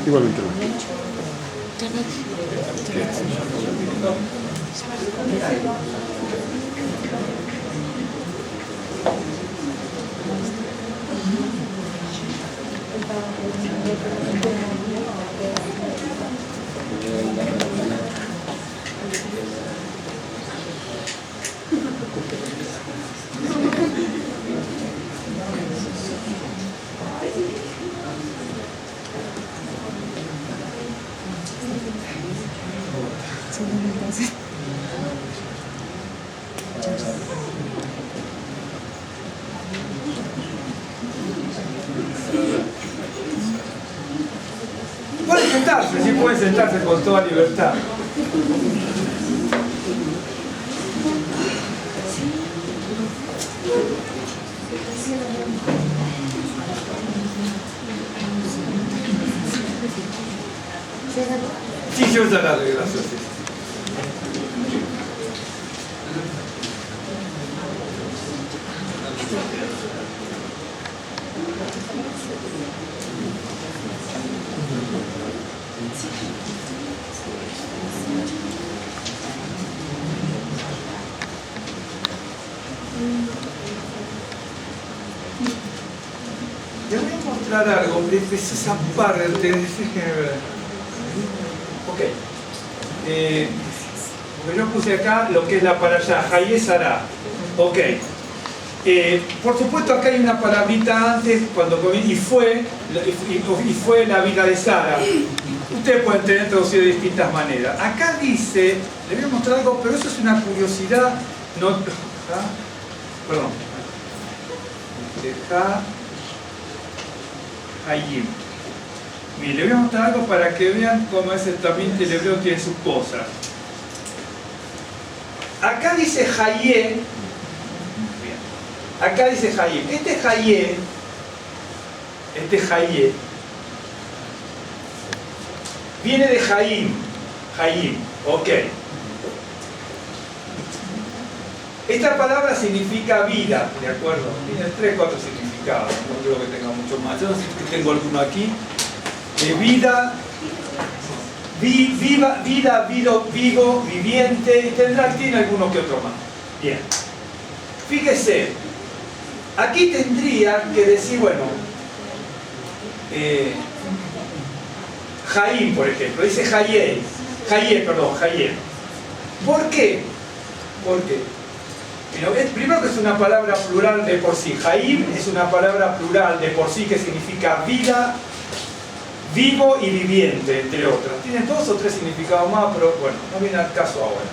Igualmente. Pueden sentarse, sí pueden sentarse con toda libertad. Sí, yo ya la doy, gracias. Les voy a mostrar algo de esa parte. Ok. Porque yo puse acá lo que es la parashá, Hayé Sará. Ok. Por supuesto acá hay una palabrita antes cuando y fue la vida de Sara. Ustedes pueden tener traducido de distintas maneras. Acá dice, les voy a mostrar algo, pero eso es una curiosidad. No, perdón. Deja Hayim. Mire, le voy a mostrar algo para que vean cómo es también el hebreo tiene sus cosas. Acá dice Hayé. Acá dice Hayim. Este Hayé viene de Hayim. Hayim, ok. Esta palabra significa vida, ¿de acuerdo? Tiene 3 o 4 significados, no creo que tenga mucho más. Yo no sé si tengo alguno aquí. Vida, vivo, viviente, tiene alguno que otro más. Bien. Fíjese, aquí tendría que decir, bueno, Hayim, por ejemplo, dice Hayé. ¿Por qué? Primero que es una palabra plural de por sí. Hayim es una palabra plural de por sí que significa vida, vivo y viviente, entre otras. Tiene 2 o 3 significados más, pero bueno, no viene al caso ahora.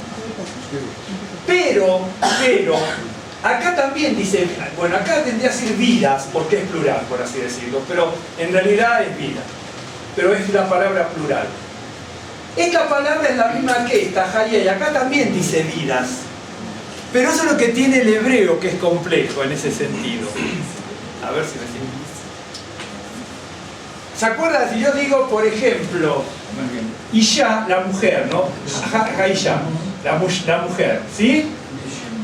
Pero, acá también dice, bueno, acá tendría que ser vidas, porque es plural, por así decirlo, pero en realidad es vida. Pero es una palabra plural. Esta palabra es la misma que esta, Hayé, y acá también dice vidas. Pero eso es lo que tiene el hebreo, que es complejo en ese sentido. A ver si me siento. ¿Se acuerdan? Si yo digo, por ejemplo, Isha, la mujer, ¿no? Isha, la mujer, ¿sí?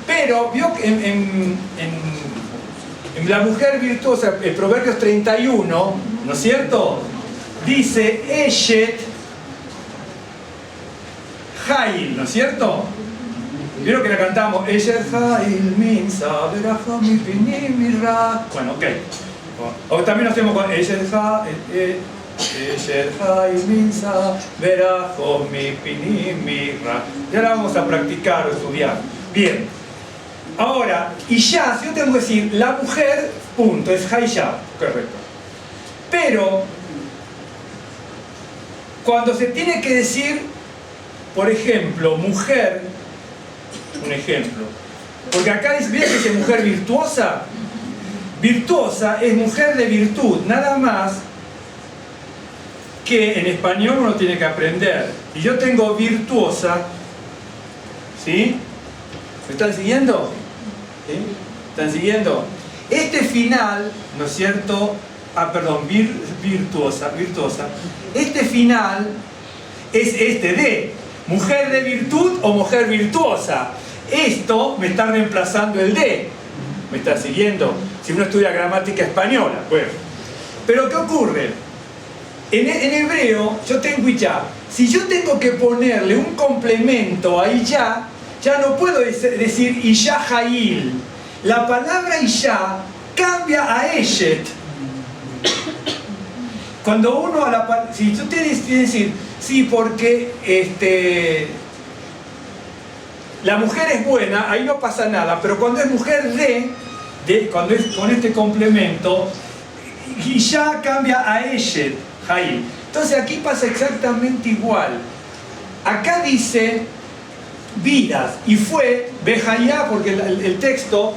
Pero vio que en la mujer virtuosa, el Proverbios 31, ¿no es cierto? Dice Eshet Hayil, ¿no es cierto? ¿Vieron que la cantamos? Eshet Hayil Minsa Berajah mi pinim mirra. Bueno, ok. O también lo hacemos con Eshet Hayil Minsa Berajah mi pinim mirra. Ya la vamos a practicar o estudiar. Bien. Ahora, Isha, si yo tengo que decir la mujer, punto, es Haisha, correcto. Pero, cuando se tiene que decir, por ejemplo, mujer, un ejemplo, porque acá dice, ¿ves que dice mujer virtuosa? Virtuosa es mujer de virtud, nada más que en español uno tiene que aprender. Y yo tengo virtuosa, ¿sí? ¿Me están siguiendo? ¿Sí? ¿Están siguiendo? Este final, ¿no es cierto? Virtuosa. Este final es este de mujer de virtud o mujer virtuosa. Esto me está reemplazando el de. ¿Me está siguiendo? Si uno estudia gramática española. Bueno. Pero ¿qué ocurre? En hebreo yo tengo Isha. Si yo tengo que ponerle un complemento a Isha, ya no puedo decir Isha Jail. La palabra Isha cambia a Eshet. Cuando uno si tú tienes que decir, sí, porque la mujer es buena, ahí no pasa nada, pero cuando es mujer cuando es con este complemento, Isha cambia a Eshet, Jail. Entonces aquí pasa exactamente igual. Acá dice vidas, y fue Bejayá, porque el texto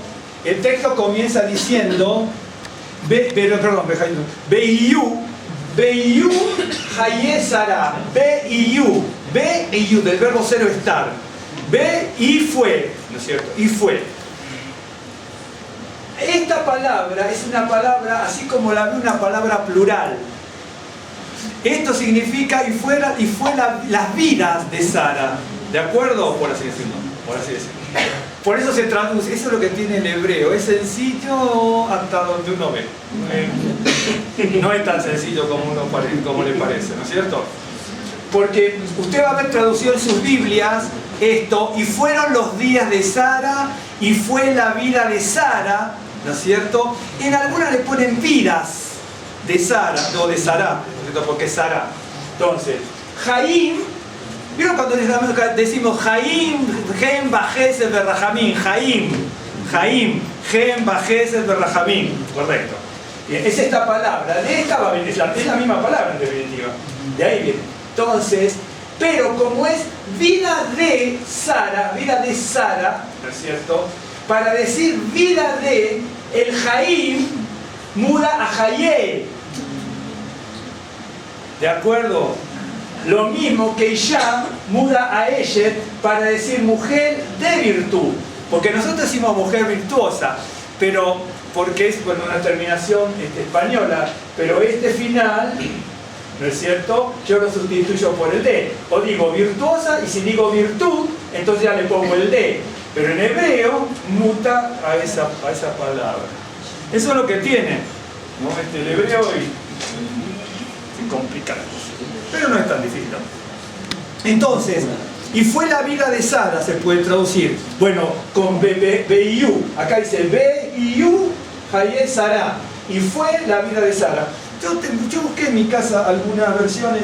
comienza diciendo, Beiyu Hayé Sara, Beiyu, del verbo ser o estar. Ve y fue, ¿no es cierto? Y fue. Esta palabra es una palabra, así como la ve, una palabra plural. Esto significa y fue las vidas de Sara, ¿de acuerdo? Por así decirlo. Por eso se traduce, eso es lo que tiene el hebreo, es sencillo hasta donde uno ve. No es tan sencillo como le parece, ¿no es cierto? Porque usted va a ver traducido en sus Biblias esto, y fueron los días de Sara, y fue la vida de Sara, ¿no es cierto? En algunas le ponen vidas de Sara, o de Sará, porque es Sara. Entonces, Jaim, ¿vieron cuando decimos Jaim, Gem, Bajesed, Berrahamim? Jaim, Gem, Bajesed, Berrahamim. Correcto. Bien, es esta palabra, de esta va a venir, es la misma palabra en definitiva. De ahí viene. Entonces, pero como es vida de Sara, ¿no es cierto? Para decir vida de, el Jaim muda a Jayé. ¿De acuerdo? Lo mismo que Isha muda a Eshet para decir mujer de virtud. Porque nosotros decimos mujer virtuosa, pero porque es una terminación española, pero este final, ¿no es cierto? Yo lo sustituyo por el de. O digo virtuosa, y si digo virtud, entonces ya le pongo el de. Pero en hebreo muta a esa palabra. Eso es lo que tiene, ¿no? El hebreo y complicado. Pero no es tan difícil, ¿no? Entonces, y fue la vida de Sara, se puede traducir. Bueno, con Beiyu. Acá dice Beiyu Hayé Sara. Y fue la vida de Sara. Yo busqué en mi casa algunas versiones.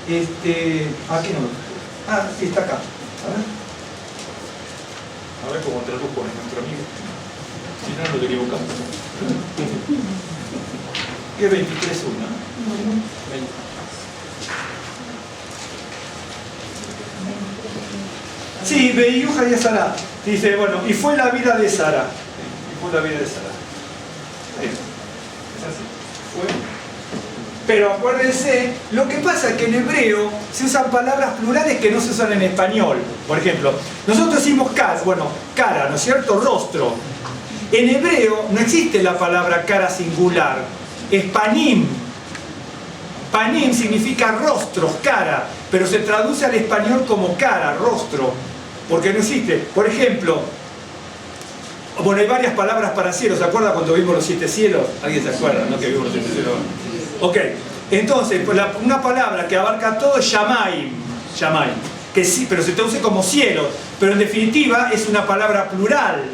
Aquí no. Ah, sí, está acá. A ver cómo tradujo nuestro amigo. Si no, nos equivocamos. ¿Qué 23.1? Sí, Beiyu Hayé Sara. Dice, bueno, y fue la vida de Sara. Es así. Pero acuérdense, lo que pasa es que en hebreo se usan palabras plurales que no se usan en español. Por ejemplo, nosotros decimos cara, ¿no es cierto? Rostro. En hebreo no existe la palabra cara singular, es panim. Panim significa rostros, cara, pero se traduce al español como cara, rostro, porque no existe. Por ejemplo, bueno, hay varias palabras para cielo. ¿Se acuerda cuando vimos los 7 cielos? ¿Alguien se acuerda, no? Que vimos los 7 cielos. Ok, entonces, una palabra que abarca todo es Shamaim, que sí, pero se traduce como cielo, pero en definitiva es una palabra plural.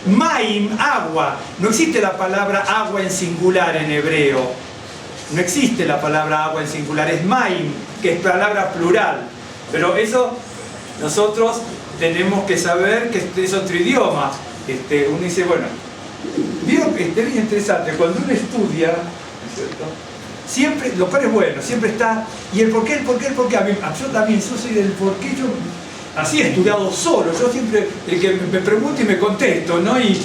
Maim, agua. No existe la palabra agua en singular en hebreo. No existe la palabra agua en singular, es Maim, que es palabra plural. Pero eso nosotros tenemos que saber que es otro idioma. Uno dice, bueno, es bien interesante, cuando uno estudia, ¿no es cierto? Siempre, lo cual es bueno, siempre está, y el por qué, yo también, yo soy del por qué, yo así he estudiado solo, yo siempre, el que me pregunta y me contesto, ¿no? Y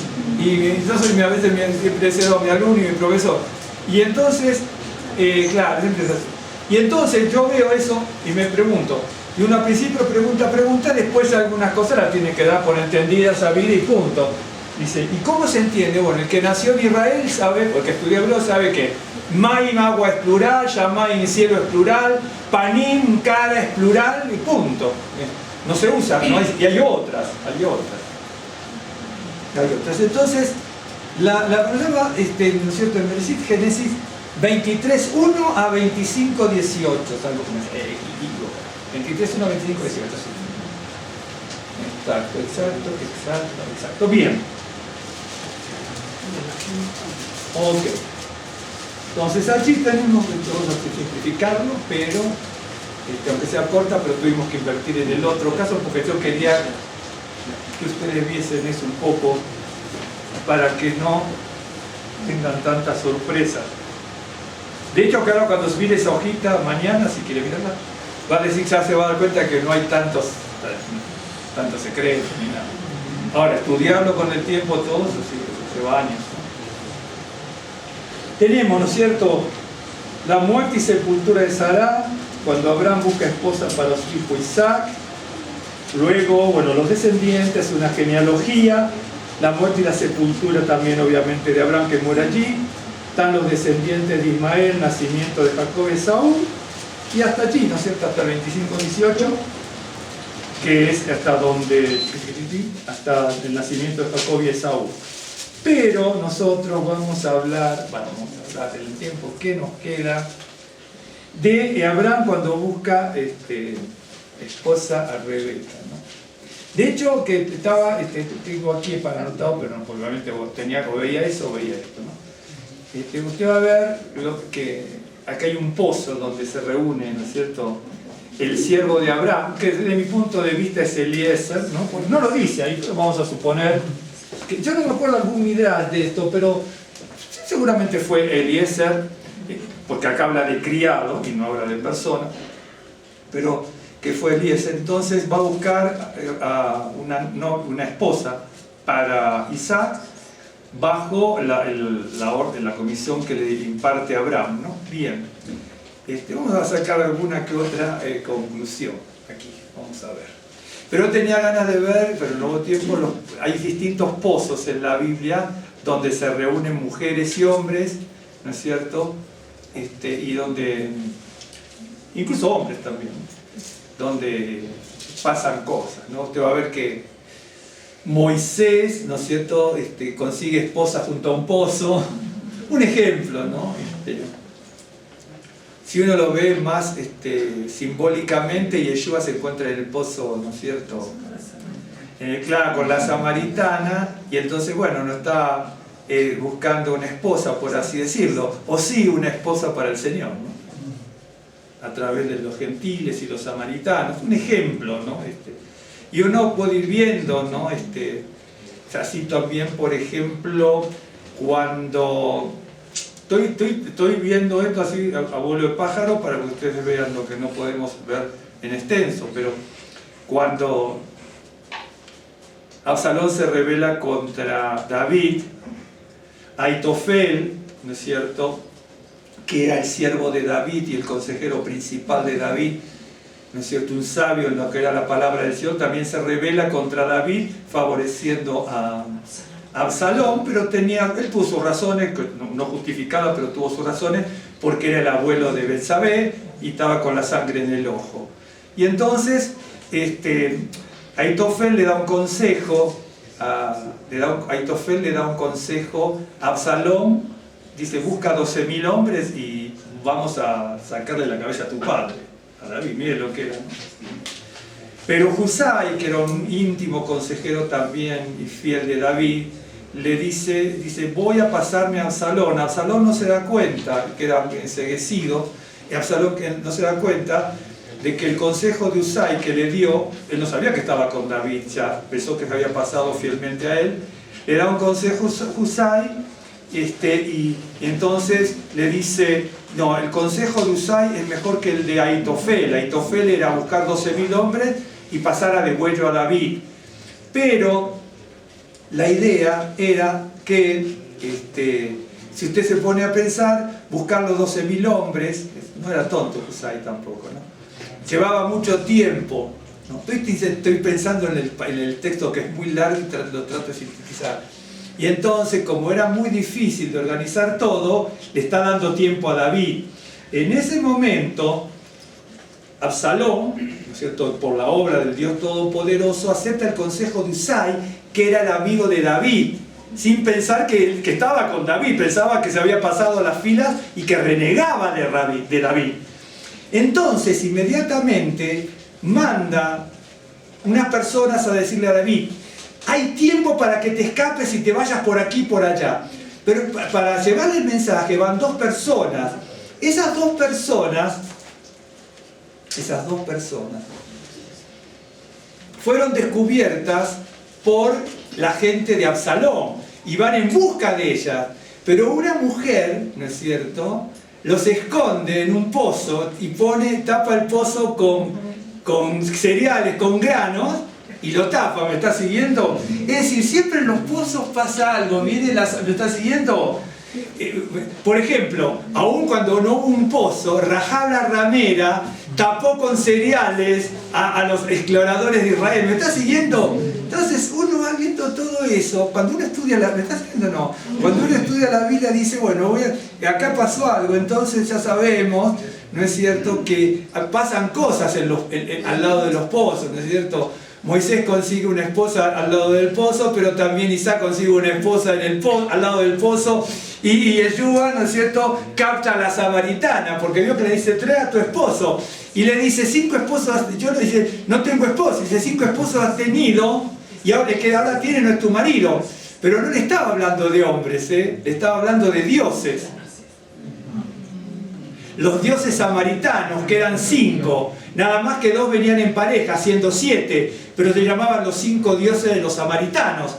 yo soy a veces siempre he sido mi alumno y mi profesor, y entonces, claro, siempre es así. Y entonces yo veo eso y me pregunto, y uno al principio pregunta, después algunas cosas las tiene que dar por entendidas, sabidas y punto. Dice, ¿y cómo se entiende? Bueno, el que nació en Israel sabe, porque estudió hebreo, sabe que Maim, agua es plural, Shamaim, cielo es plural, Panim, cara es plural y punto. No se usa, ¿no? Y hay otras. Entonces, la problema, ¿no es cierto? En Bereshit, Génesis, 23:1 a 25:18, salvo que me equivoco. 23:1 a 25:18, sí. Exacto. Bien. Ok. Entonces allí tenemos que simplificarlo, pero aunque sea corta, pero tuvimos que invertir en el otro caso porque yo quería que ustedes viesen eso un poco para que no tengan tantas sorpresas. De hecho, claro, cuando mire esa hojita mañana, si quiere mirarla, va a decir, ya se va a dar cuenta que no hay tantos secretos ni nada. Ahora, estudiarlo con el tiempo todo eso sí, lleva años, ¿no? Tenemos, ¿no es cierto?, la muerte y sepultura de Sará, cuando Abraham busca esposa para su hijo Isaac. Luego, bueno, los descendientes, una genealogía, la muerte y la sepultura también, obviamente, de Abraham, que muere allí. Están los descendientes de Ismael, nacimiento de Jacob y Esaú, y hasta allí, ¿no es cierto?, hasta el 25:18, que es hasta el nacimiento de Jacob y Esaú. Pero nosotros vamos a hablar del tiempo que nos queda, de Abraham cuando busca esposa a Rebeca, ¿no? De hecho, que tengo aquí para anotado, pero no, obviamente veía eso o veía esto, ¿no? Usted va a ver que acá hay un pozo donde se reúne, ¿no es cierto?, el siervo de Abraham, que desde mi punto de vista es Eliezer, ¿no? Porque no lo dice, ahí vamos a suponer, que yo no me acuerdo algún midrash de esto, pero seguramente fue Eliezer, porque acá habla de criado y no habla de persona, pero que fue Eliezer. Entonces va a buscar una esposa para Isaac bajo la orden, la comisión que le imparte Abraham, ¿no? Bien, vamos a sacar alguna que otra conclusión aquí, vamos a ver. Pero tenía ganas de ver, pero en nuevo tiempo hay distintos pozos en la Biblia donde se reúnen mujeres y hombres, ¿no es cierto?, y donde, incluso hombres también, donde pasan cosas, ¿no? Usted va a ver que Moisés, ¿no es cierto?, consigue esposa junto a un pozo, un ejemplo, ¿no? Si uno lo ve más simbólicamente, Yeshua se encuentra en el pozo, ¿no es cierto?, claro, con la samaritana, y entonces, bueno, no está buscando una esposa, por así decirlo, o sí una esposa para el Señor, ¿no?, a través de los gentiles y los samaritanos, un ejemplo, ¿no? Y uno puede ir viendo, ¿no? Así también, por ejemplo, cuando estoy viendo esto así a vuelo de pájaro para que ustedes vean lo que no podemos ver en extenso, pero cuando Absalón se rebela contra David, Aitofel, ¿no es cierto?, que era el siervo de David y el consejero principal de David, ¿no es cierto?, un sabio en lo que era la palabra del Señor, también se rebela contra David, favoreciendo a Absalón, pero él tuvo sus razones, no justificadas, pero tuvo sus razones, porque era el abuelo de Betsabé y estaba con la sangre en el ojo. Y entonces, Aitofel le da un consejo, Aitofel le da un consejo a Absalón. Dice, busca 12.000 hombres y vamos a sacarle la cabeza a tu padre, a David, mire lo que era, ¿no? Pero Husai, que era un íntimo consejero también y fiel de David, le dice, voy a pasarme a Absalón. Absalón no se da cuenta, queda enceguecido, y Absalón no se da cuenta de que el consejo de Husai que le dio, él no sabía que estaba con David, ya pensó que se había pasado fielmente a él, le da un consejo Husai, y entonces le dice, no, el consejo de Husai es mejor que el de Aitofel. Aitofel era buscar 12.000 hombres y pasar a degüello a David. Pero la idea era que, si usted se pone a pensar, buscar los 12.000 hombres, no era tonto Husai tampoco, ¿no? Llevaba mucho tiempo, ¿no? Estoy pensando en el texto que es muy largo y lo trato de sintetizar. Y entonces, como era muy difícil de organizar todo, le está dando tiempo a David. En ese momento, Absalón, ¿no es cierto?, por la obra del Dios Todopoderoso, acepta el consejo de Husai, que era el amigo de David. sin pensar que estaba con David, pensaba que se había pasado las filas y que renegaba de David. Entonces inmediatamente manda unas personas a decirle a David: hay tiempo para que te escapes y te vayas por aquí y por allá. Pero para llevarle el mensaje van dos personas. Esas dos personas fueron descubiertas por la gente de Absalón y van en busca de ellas. Pero una mujer, ¿no es cierto?, los esconde en un pozo y tapa el pozo con cereales, con granos, y lo tapa. ¿Me está siguiendo? Es decir, siempre en los pozos pasa algo. ¿Me está siguiendo? Por ejemplo, aun cuando no hubo un pozo, Rahab la ramera tapó con cereales a los exploradores de Israel. ¿Me está siguiendo? Entonces uno va viendo todo eso. Cuando uno estudia ¿me está siguiendo? No. Cuando uno estudia la Biblia dice, bueno, acá pasó algo, entonces ya sabemos, ¿no es cierto?, que pasan cosas al lado de los pozos, ¿no es cierto? Moisés consigue una esposa al lado del pozo, pero también Isaac consigue una esposa al lado del pozo, y Yeshua, ¿no es cierto?, capta a la samaritana, porque vio que le dice: trae a tu esposo, y le dice: 5 esposos, yo le dice: no tengo esposo, dice: 5 esposos has tenido, y ahora el que ahora tiene no es tu marido. Pero no le estaba hablando de hombres, le estaba hablando de dioses. Los dioses samaritanos, que eran 5, nada más que 2 venían en pareja, siendo 7, pero se llamaban los 5 dioses de los samaritanos.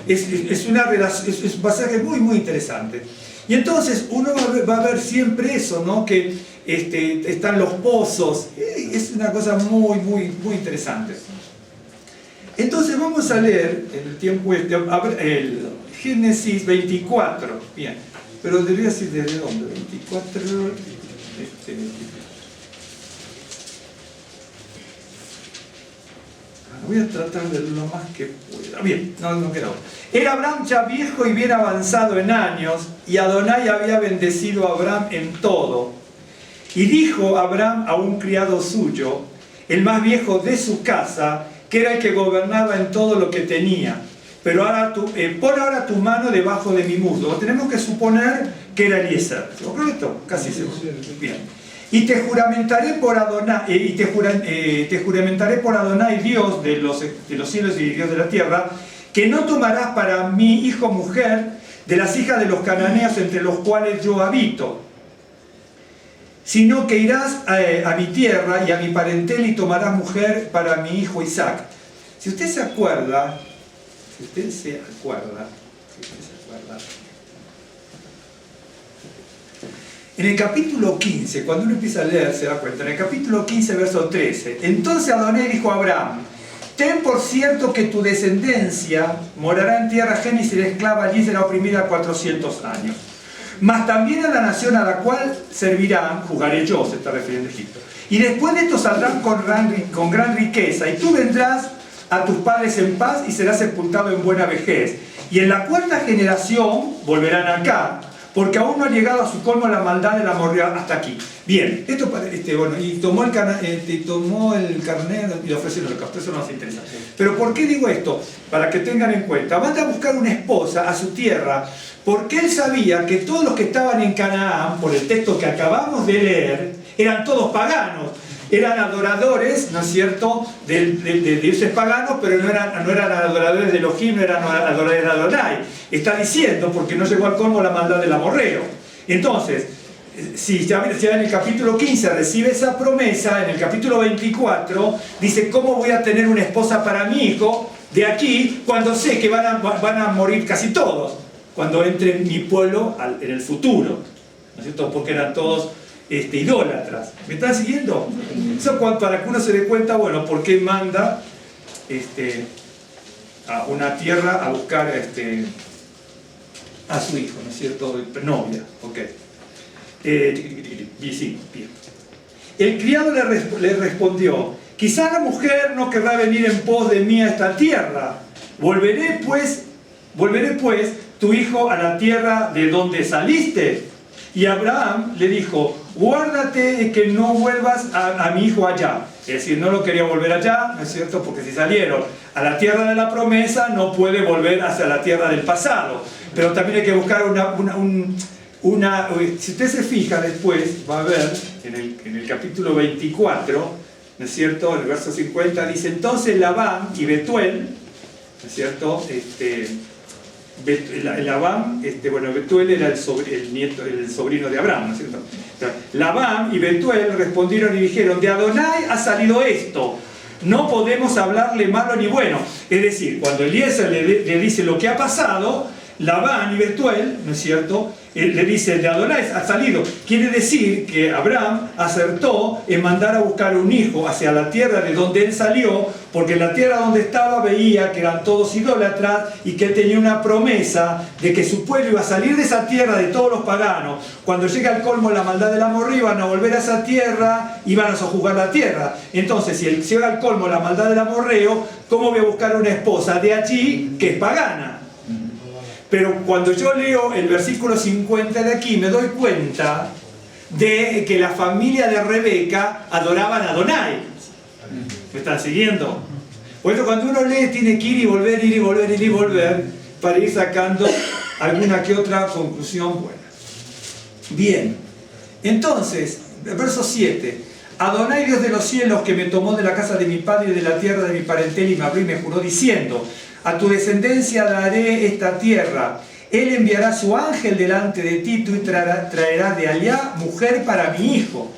Es un pasaje muy, muy interesante. Y entonces uno va a ver siempre eso, ¿no?, que están los pozos. Es una cosa muy, muy, muy interesante. Entonces vamos a leer el tiempo el Génesis 24. Bien, pero debería decir desde dónde. 24. Voy a tratar de lo más que pueda. Bien, no queda otra. Era Abraham ya viejo y bien avanzado en años, y Adonai había bendecido a Abraham en todo. Y dijo Abraham a un criado suyo, el más viejo de su casa, que era el que gobernaba en todo lo que tenía: pero ahora pon ahora tu mano debajo de mi muslo. Tenemos que suponer que era Eliezer, ¿correcto? Casi seguro. Bien. Y te juramentaré por Adonai, Dios de los cielos y Dios de la tierra, que no tomarás para mi hijo mujer de las hijas de los cananeos entre los cuales yo habito, sino que irás a mi tierra y a mi parentela y tomarás mujer para mi hijo Isaac. Si usted se acuerda, en el capítulo 15, cuando uno empieza a leer, se da cuenta, en el capítulo 15, verso 13, entonces Adonai dijo a Abraham: ten por cierto que tu descendencia morará en tierra ajena y será esclava allí, será oprimida 400 años. Mas también a la nación a la cual servirán, juzgaré yo, se está refiriendo a Egipto. Y después de esto saldrán con gran riqueza, y tú vendrás a tus padres en paz y serás sepultado en buena vejez. Y en la 4ª generación volverán acá, porque aún no ha llegado a su colmo la maldad del amorreo hasta aquí. Bien, esto y tomó el carnero y le ofreció el holocausto. Eso no nos interesa. Pero ¿por qué digo esto? Para que tengan en cuenta, manda a buscar una esposa a su tierra, porque él sabía que todos los que estaban en Canaán, por el texto que acabamos de leer, eran todos paganos. Eran adoradores, ¿no es cierto?, de dioses paganos, pero no eran adoradores de Elohim, no eran adoradores de Adonai. Está diciendo, porque no llegó al colmo la maldad del amorreo. Entonces, si ya en el capítulo 15 recibe esa promesa, en el capítulo 24 dice: ¿cómo voy a tener una esposa para mi hijo de aquí cuando sé que van a morir casi todos cuando entre mi pueblo en el futuro? ¿No es cierto? Porque eran todos idólatras. ¿Me están siguiendo? Eso para que uno se dé cuenta, bueno, por qué manda a una tierra a buscar a su hijo, ¿no es cierto? Novia, ok. Sí, bien. El criado le respondió: quizá la mujer no querrá venir en pos de mí a esta tierra. Volveré pues tu hijo a la tierra de donde saliste. Y Abraham le dijo: guárdate que no vuelvas a mi hijo allá. Es decir, no lo quería volver allá, ¿no es cierto? Porque si salieron a la tierra de la promesa, no puede volver hacia la tierra del pasado. Pero también hay que buscar si usted se fija después, va a ver en el capítulo 24, ¿no es cierto? En el verso 50 dice: entonces Labán y Betuel, ¿no es cierto? Betuel era el sobrino de Abraham, ¿no es cierto? Labán y Betuel respondieron y dijeron: de Adonai ha salido esto, no podemos hablarle malo ni bueno. Es decir, cuando Eliezer le dice lo que ha pasado, Labán y Betuel, ¿no es cierto?, le dice: de Adonai ha salido. Quiere decir que Abraham acertó en mandar a buscar un hijo hacia la tierra de donde él salió, porque en la tierra donde estaba veía que eran todos idólatras y que él tenía una promesa de que su pueblo iba a salir de esa tierra de todos los paganos. Cuando llega al colmo la maldad del amorreo, iban a volver a esa tierra y van a sojuzgar la tierra. Entonces, si llega al colmo la maldad del amorreo, ¿cómo voy a buscar una esposa de allí que es pagana? Pero cuando yo leo el versículo 50 de aquí, me doy cuenta de que la familia de Rebeca adoraban a Adonai. ¿Me están siguiendo? Por eso cuando uno lee, tiene que ir y volver, ir y volver, ir y volver, para ir sacando alguna que otra conclusión buena. Bien, entonces, verso 7. Adonai, Dios de los cielos, que me tomó de la casa de mi padre y de la tierra de mi parentela y me abrió y me juró diciendo: a tu descendencia daré esta tierra. Él enviará su ángel delante de ti, tú traerás de allá mujer para mi hijo.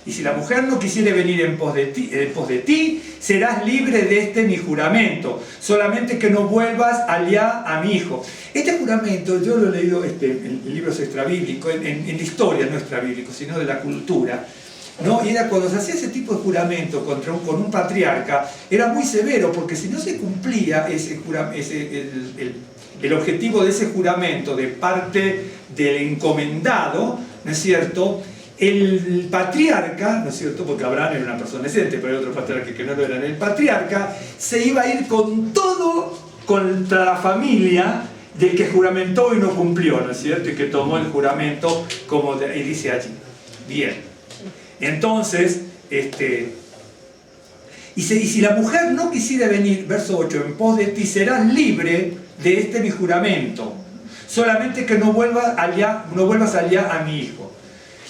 Y si la mujer no quisiere venir en pos de ti, serás libre de este mi juramento. Solamente que no vuelvas allá a mi hijo. Este juramento, yo lo he leído en libros extrabíblicos, en la historia no extrabíblico, sino de la cultura, ¿no? Y era cuando se hacía ese tipo de juramento con un patriarca, era muy severo, porque si no se cumplía el objetivo de ese juramento de parte del encomendado, ¿no es cierto?, el patriarca, ¿no es cierto?, porque Abraham era una persona decente, pero hay otro patriarca que no lo era, el patriarca se iba a ir con todo contra la familia del que juramentó y no cumplió, ¿no es cierto?, y que tomó el juramento como y dice allí. Bien. Entonces, y si la mujer no quisiera venir, verso 8, en pos de ti, serás libre de mi juramento, solamente que no vuelvas allá a mi hijo.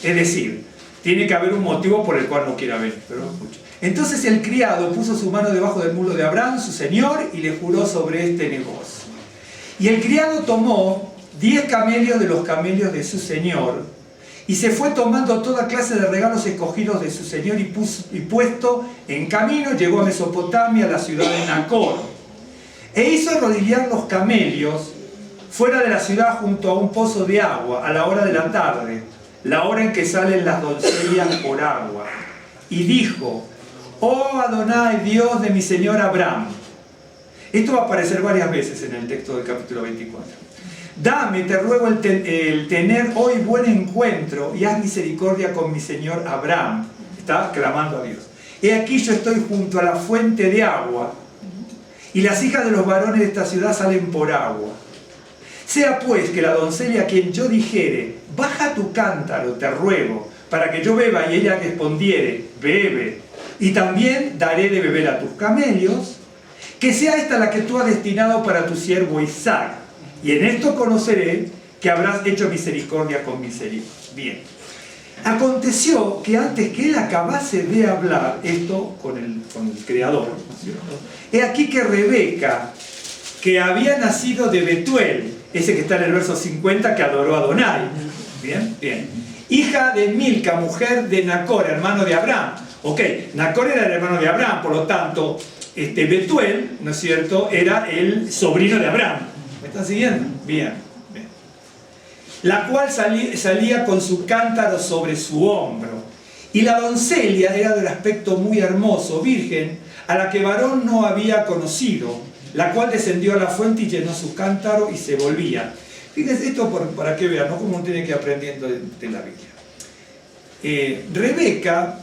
Es decir, tiene que haber un motivo por el cual no quiera venir. Pero entonces el criado puso su mano debajo del muslo de Abraham, su señor, y le juró sobre este negocio. Y el criado tomó 10 camellos de los camellos de su señor, y se fue tomando toda clase de regalos escogidos de su señor, y puesto en camino llegó a Mesopotamia, a la ciudad de Nacor, e hizo arrodillar los camellos fuera de la ciudad junto a un pozo de agua a la hora de la tarde, la hora en que salen las doncellas por agua, y dijo: oh Adonai, Dios de mi señor Abraham. Esto va a aparecer varias veces en el texto del capítulo 24. Dame, te ruego, el tener hoy buen encuentro y haz misericordia con mi señor Abraham. Está clamando a Dios. He aquí yo estoy junto a la fuente de agua, y las hijas de los varones de esta ciudad salen por agua. Sea pues que la doncella a quien yo dijere: baja tu cántaro, te ruego, para que yo beba, y ella respondiere: bebe, y también daré de beber a tus camellos, que sea esta la que tú has destinado para tu siervo Isaac. Y en esto conoceré que habrás hecho misericordia con mis hijos. Bien. Aconteció que antes que él acabase de hablar esto con el Creador, ¿no es cierto?, he aquí que Rebeca, que había nacido de Betuel, ese que está en el verso 50, que adoró a Adonai, bien, bien, hija de Milca, mujer de Nacor, hermano de Abraham. Ok, Nacor era el hermano de Abraham, por lo tanto, Betuel, ¿no es cierto?, era el sobrino de Abraham. ¿Me están siguiendo? Bien, bien. La cual salía con su cántaro sobre su hombro. Y la doncella era del aspecto muy hermoso, virgen, a la que varón no había conocido, la cual descendió a la fuente y llenó su cántaro y se volvía. Fíjense esto para que vean, ¿no?, cómo uno tiene que ir aprendiendo de la Biblia. Rebeca,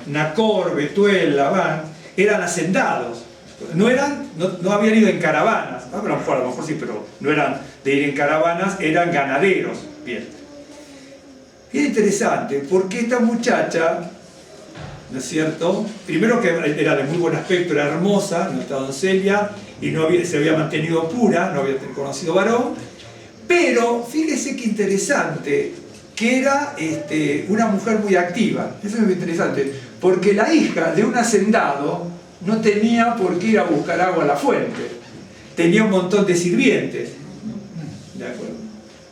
Nacor, Betuel, Labán, eran hacendados. No habían ido en caravanas, a lo mejor sí, pero no eran de ir en caravanas, eran ganaderos. Bien. Y es interesante, porque esta muchacha, ¿no es cierto? Primero que era de muy buen aspecto, era hermosa, nuestra doncella, y se había mantenido pura, no había conocido varón, pero fíjese qué interesante, que era una mujer muy activa. Eso es muy interesante, porque la hija de un hacendado no tenía por qué ir a buscar agua a la fuente, tenía un montón de sirvientes. ¿De acuerdo?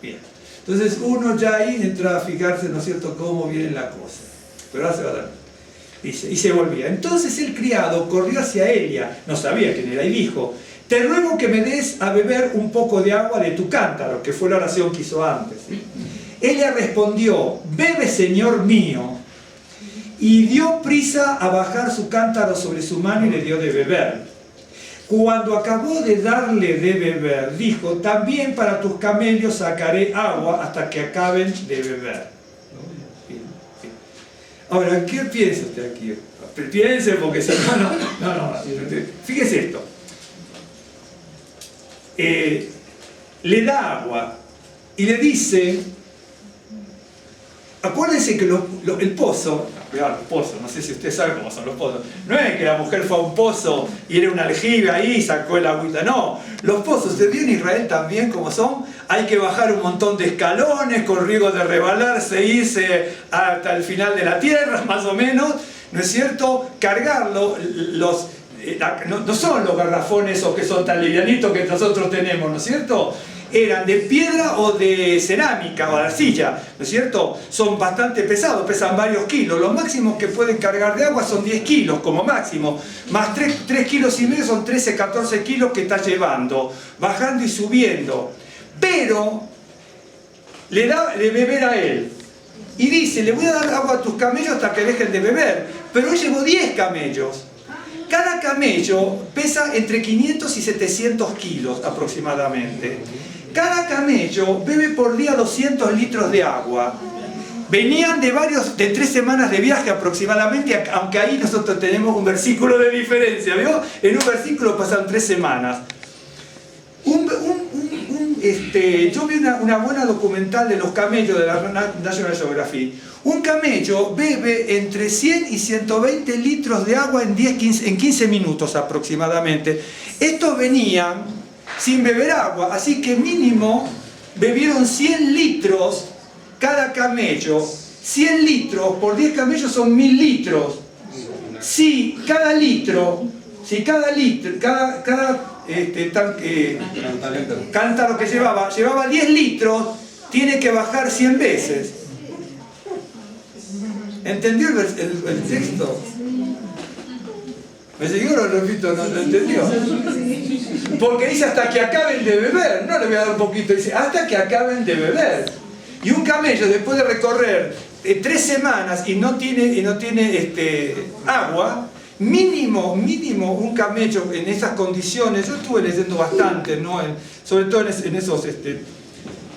Bien. Entonces uno ya ahí entra a fijarse, ¿no es cierto?, cómo viene la cosa. Pero ahora se va a dar. Dice, y se volvía. Entonces el criado corrió hacia ella, no sabía quién era, y dijo: te ruego que me des a beber un poco de agua de tu cántaro, que fue la oración que hizo antes. Ella respondió: bebe, señor mío. Y dio prisa a bajar su cántaro sobre su mano y le dio de beber. Cuando acabó de darle de beber, dijo: también para tus camellos sacaré agua hasta que acaben de beber. Ahora, ¿qué piensa usted aquí? Piense, porque si no. Fíjese esto. Le da agua y le dice, acuérdense que el pozo, cuidado, los pozos, no sé si usted sabe cómo son los pozos, no es que la mujer fue a un pozo y era un aljibe ahí y sacó el agüita, no, los pozos se vio en Israel también como son, hay que bajar un montón de escalones con riesgo de rebalarse, irse hasta el final de la tierra, más o menos, ¿no es cierto? Cargarlo, no son los garrafones esos que son tan livianitos que nosotros tenemos, ¿no es cierto? Eran de piedra o de cerámica o de arcilla, ¿no es cierto? Son bastante pesados, pesan varios kilos. Los máximos que pueden cargar de agua son 10 kilos como máximo, más 3 kilos y medio son 13, 14 kilos que está llevando, bajando y subiendo. Pero le da de beber a él y dice: le voy a dar agua a tus camellos hasta que dejen de beber. Pero él llevó 10 camellos. Cada camello pesa entre 500 y 700 kilos aproximadamente. Cada camello bebe por día 200 litros de agua. Venían de 3 semanas de viaje aproximadamente, aunque ahí nosotros tenemos un versículo de diferencia, ¿vio? En un versículo pasan 3 semanas. Yo vi una buena documental de los camellos de la National Geographic. Un camello bebe entre 100 y 120 litros de agua en 15 minutos aproximadamente. Estos venían sin beber agua, así que mínimo bebieron 100 litros cada camello. 100 litros por 10 camellos son 1000 litros. Si cada cántaro que llevaba 10 litros, tiene que bajar 100 veces. ¿Entendió el texto? ¿Me siguió o lo repito? ¿No entendió? Porque dice hasta que acaben de beber. No le voy a dar un poquito, dice hasta que acaben de beber. Y un camello, después de recorrer 3 semanas y no tiene agua, mínimo un camello en esas condiciones. Yo estuve leyendo bastante, ¿no? Sobre todo en esos...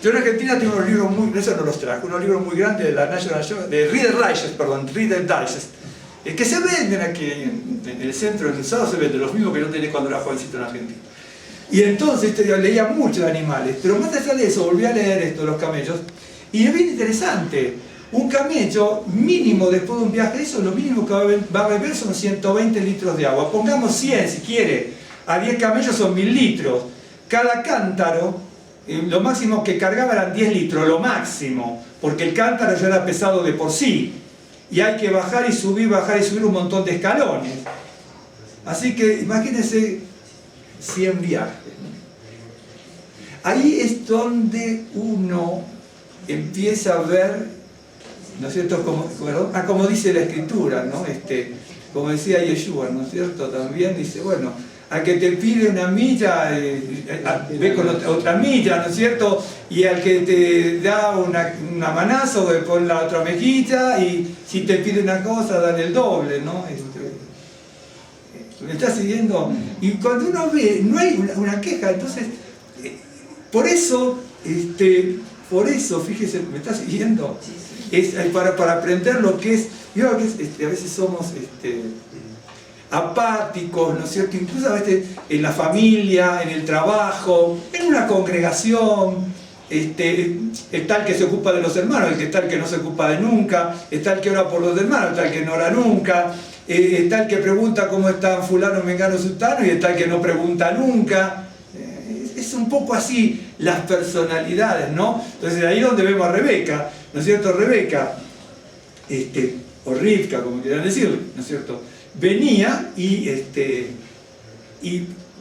Yo en Argentina tengo unos libros eso no los trajo, unos libros muy grandes de la National Geographic, de Reader Digest, que se venden aquí en el centro, en el Estado se venden, los mismos que yo tenía cuando era jovencito en Argentina. Y entonces leía mucho de animales, pero más allá de eso volví a leer esto de los camellos, y es bien interesante. Un camello mínimo después de un viaje, eso lo mínimo que va a beber son 120 litros de agua. Pongamos 100 si quiere, a 10 camellos son 1000 litros. Cada cántaro, lo máximo que cargaba eran 10 litros, lo máximo, porque el cántaro ya era pesado de por sí. Y hay que bajar y subir un montón de escalones. Así que imagínense 100 viajes. Ahí es donde uno empieza a ver, ¿no es cierto? Como dice la Escritura, ¿no? Como decía Yeshua, ¿no es cierto? También dice, bueno, al que te pide una milla, ve con otra milla, ¿no es cierto? Y al que te da una manazo, pon la otra mejilla, y si te pide una cosa, dale el doble, ¿no? ¿Me está siguiendo? Y cuando uno ve, no hay una queja, entonces, por eso, fíjese, ¿me está siguiendo? Es para aprender lo que es, yo que a veces somos apáticos, ¿no es cierto? Incluso a veces en la familia, en el trabajo, en una congregación, Está el que se ocupa de los hermanos, está el que no se ocupa de nunca, está el que ora por los hermanos, está el que no ora nunca, está el que pregunta cómo están fulano, mengano, sultano, y está el que no pregunta nunca. Es un poco así las personalidades, ¿no? Entonces ahí es donde vemos a Rebeca, ¿no es cierto? Rebeca, o Rivka, como quieran decirlo, ¿no es cierto? Venía y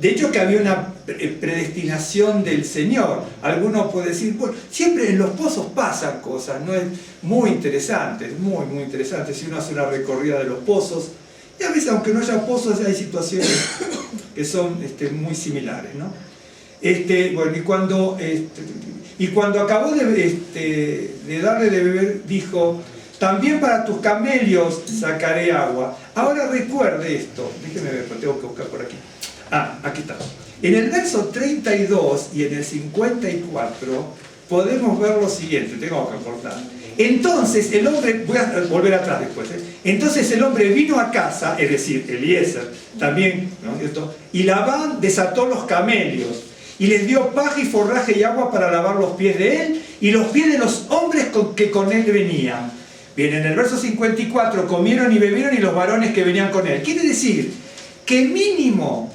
de hecho que había una predestinación del Señor. Algunos pueden decir, bueno, siempre en los pozos pasan cosas, ¿no? Es muy interesante, muy, muy interesante. Si uno hace una recorrida de los pozos, y a veces aunque no haya pozos hay situaciones que son muy similares, ¿no? Bueno, y cuando acabó de darle de beber, dijo, también para tus camellos sacaré agua. Ahora recuerde esto, déjeme ver, lo tengo que buscar por aquí. Aquí está. En el verso 32 y en el 54 podemos ver lo siguiente, tengo que cortar. Entonces el hombre, voy a volver atrás después, entonces el hombre vino a casa, es decir, Eliezer también, ¿no es cierto? Y Labán desató los camellos y les dio paja y forraje y agua para lavar los pies de él y los pies de los hombres que con él venían. Bien, en el verso 54 comieron y bebieron y los varones que venían con él. Quiere decir que mínimo,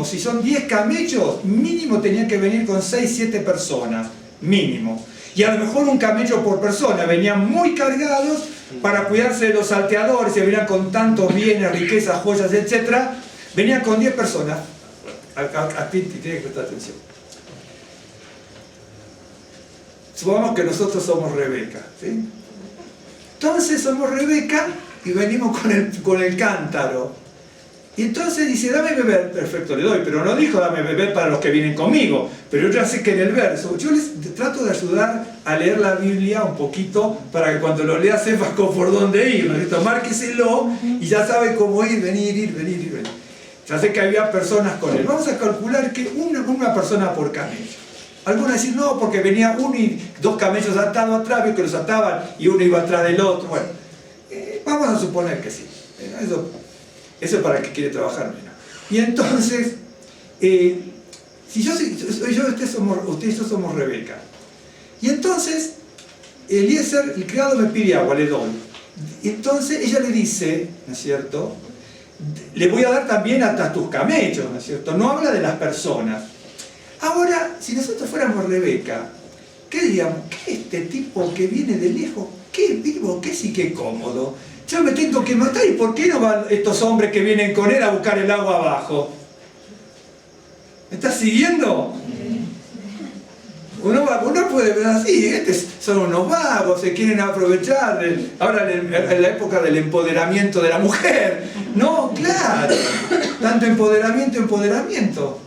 si son 10 camellos, mínimo tenían que venir con 6, 7 personas, mínimo. Y a lo mejor un camello por persona, venían muy cargados para cuidarse de los salteadores, se venían con tantos bienes, riquezas, joyas, etc. Venían con 10 personas. Aquí tiene que prestar atención. Supongamos que nosotros somos Rebeca, ¿sí? Entonces somos Rebeca y venimos con el cántaro. Y entonces dice, dame beber, perfecto, le doy, pero no dijo dame beber para los que vienen conmigo. Pero yo ya sé que en el verso, yo les trato de ayudar a leer la Biblia un poquito para que cuando lo leas sepas por dónde ir, ¿no es cierto? Márqueselo y ya sabe cómo ir, venir. Ya sé que había personas con él. Vamos a calcular que una persona por camello. Algunos decir no, porque venía uno y 2 camellos atados atrás, vio que los ataban y uno iba atrás del otro. Bueno, vamos a suponer que sí. Eso es para el que quiere trabajar menos. Y entonces, si ustedes y yo somos Rebeca. Y entonces, Eliezer, el criado, me pide agua, le doy. Y entonces ella le dice, ¿no es cierto? Le voy a dar también hasta tus camellos, ¿no es cierto? No habla de las personas. Ahora, si nosotros fuéramos Rebeca, ¿qué diríamos? ¿Qué este tipo que viene de lejos? ¿Qué vivo? ¿Qué sí que cómodo? Yo me tengo que matar, ¿y por qué no van estos hombres que vienen con él a buscar el agua abajo? ¿Me estás siguiendo? Uno puede ver así, son unos vagos, se quieren aprovechar, ahora en la época del empoderamiento de la mujer. No, claro, tanto empoderamiento.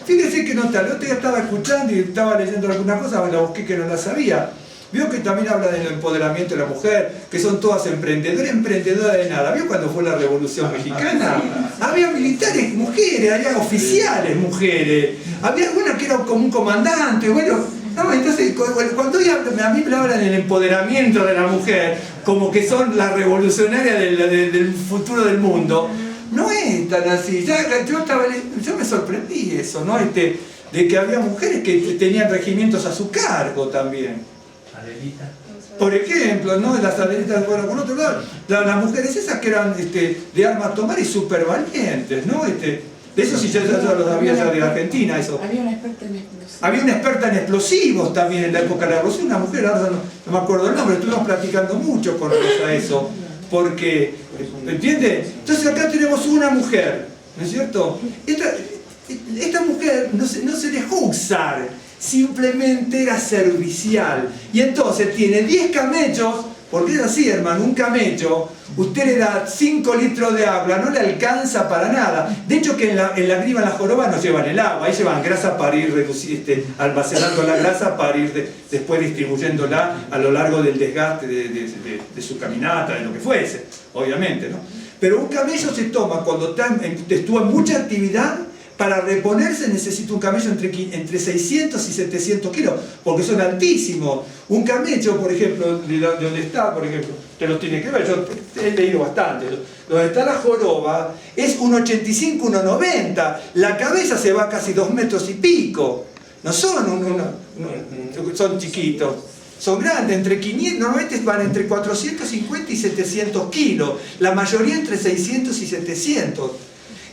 Fíjese que no tal, el otro día estaba escuchando y estaba leyendo alguna cosa, la busqué que no la sabía. Vio que también habla del empoderamiento de la mujer, que son todas emprendedoras de nada. ¿Vio cuando fue la Revolución Mexicana? Había militares mujeres, había oficiales mujeres, había algunas que eran como un comandante, bueno. No, entonces, cuando a mí me hablan del empoderamiento de la mujer, como que son las revolucionarias del futuro del mundo, no es tan así. Yo me sorprendí eso, ¿no? De que había mujeres que tenían regimientos a su cargo también. Adelita. Por ejemplo, ¿no? Las adelitas, bueno, por otro lado, las mujeres esas que eran de armas tomar y súper valientes, ¿no? De eso sí ya lo sabía ya de Argentina, eso. Había una experta en explosivos. Había una experta en explosivos también en la época de la Revolución, una mujer, ahora no me acuerdo el nombre, estuvimos platicando mucho con eso, porque, ¿entiende? Entonces acá tenemos una mujer, ¿no es cierto? Esta mujer no se dejó usar, simplemente era servicial. Y entonces tiene 10 camellos, porque es así, hermano, un camello, usted le da 5 litros de agua, no le alcanza para nada. De hecho que en la griva, en la joroba, no llevan el agua, ahí llevan grasa para ir almacenando la grasa, para ir después distribuyéndola a lo largo del desgaste de su caminata, de lo que fuese, obviamente, ¿no? Pero un camello se toma cuando estuvo en mucha actividad. Para reponerse necesita un camello entre 600 y 700 kilos, porque son altísimos. Un camello, por ejemplo, de donde está, por ejemplo, te lo tiene que ver, yo he leído bastante, donde está la joroba, es 1,85, 1,90, la cabeza se va casi 2 metros y pico. No son son chiquitos, son grandes, entre 500, normalmente van entre 450 y 700 kilos, la mayoría entre 600 y 700.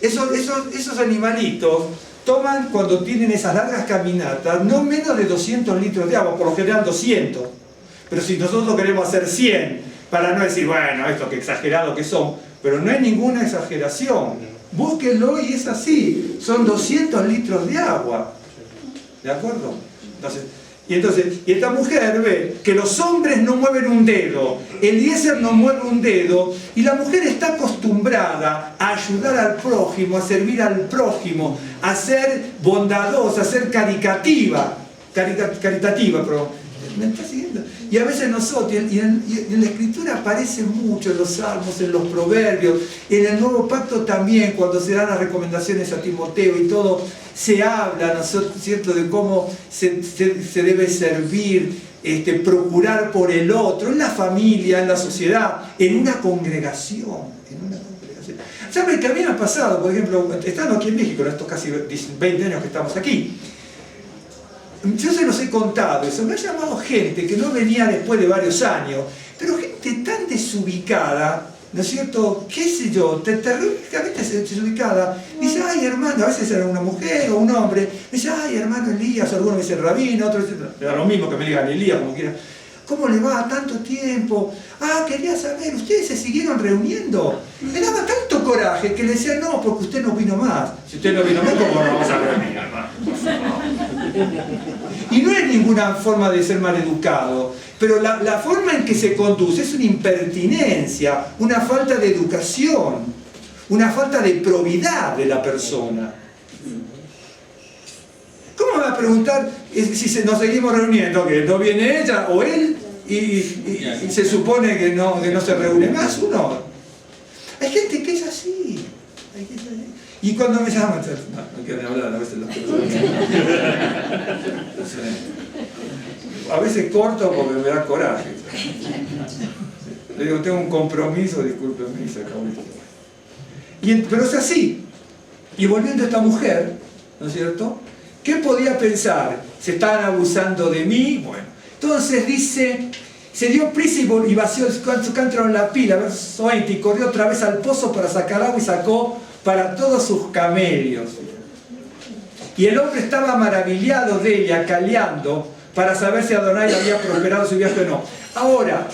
Esos animalitos toman, cuando tienen esas largas caminatas, no menos de 200 litros de agua, por lo general 200. Pero si nosotros queremos hacer 100, para no decir, bueno, esto que exagerado que son, pero no hay ninguna exageración. Búsquenlo y es así, son 200 litros de agua. ¿De acuerdo? Y esta mujer ve que los hombres no mueven un dedo, Eliezer no mueve un dedo, y la mujer está acostumbrada a ayudar al prójimo, a servir al prójimo, a ser bondadosa, a ser caritativa, pero ¿me está siguiendo? Y a veces nosotros, y en la Escritura aparece mucho, en los Salmos, en los Proverbios, en el Nuevo Pacto también, cuando se dan las recomendaciones a Timoteo y todo, se habla, ¿no es cierto?, de cómo se debe servir, procurar por el otro, en la familia, en la sociedad, en una congregación. ¿Saben que a mí me ha pasado, por ejemplo, estando aquí en México, en estos casi 20 años que estamos aquí, yo se los he contado eso, me ha llamado gente que no venía después de varios años, pero gente tan desubicada, ¿no es cierto? ¿Qué sé yo? Terriblemente desubicada. Dice, ay hermano, a veces era una mujer o un hombre, dice, ay hermano Elías, algunos me dicen rabino, otros dicen, me da lo mismo que me digan Elías, como quiera. ¿Cómo le va tanto tiempo? Ah, quería saber, ¿ustedes se siguieron reuniendo? Me daba tanto coraje que le decía, no, porque usted no vino más. Si usted no vino más, ¿cómo nos vamos a reunir, hermano? Y no es ninguna forma de ser maleducado, pero la forma en que se conduce es una impertinencia, una falta de educación, una falta de probidad de la persona. ¿Cómo me va a preguntar si nos seguimos reuniendo? ¿Que no viene ella o él y se supone que no se reúne más uno? Hay gente que es así. Y cuando me llaman, no quiero ni hablar a veces las personas. A veces corto porque me da coraje. Le digo, tengo un compromiso, discúlpeme, y se acabó. Pero es así. Y volviendo a esta mujer, ¿no es cierto? ¿Qué podía pensar? ¿Se estaban abusando de mí? Bueno, entonces dice, se dio prisa y vació su cántaro en la pila, verso 20, y corrió otra vez al pozo para sacar agua y sacó para todos sus camellos. Y el hombre estaba maravillado de ella, caleando, para saber si Adonai había prosperado su viaje o no. Ahora,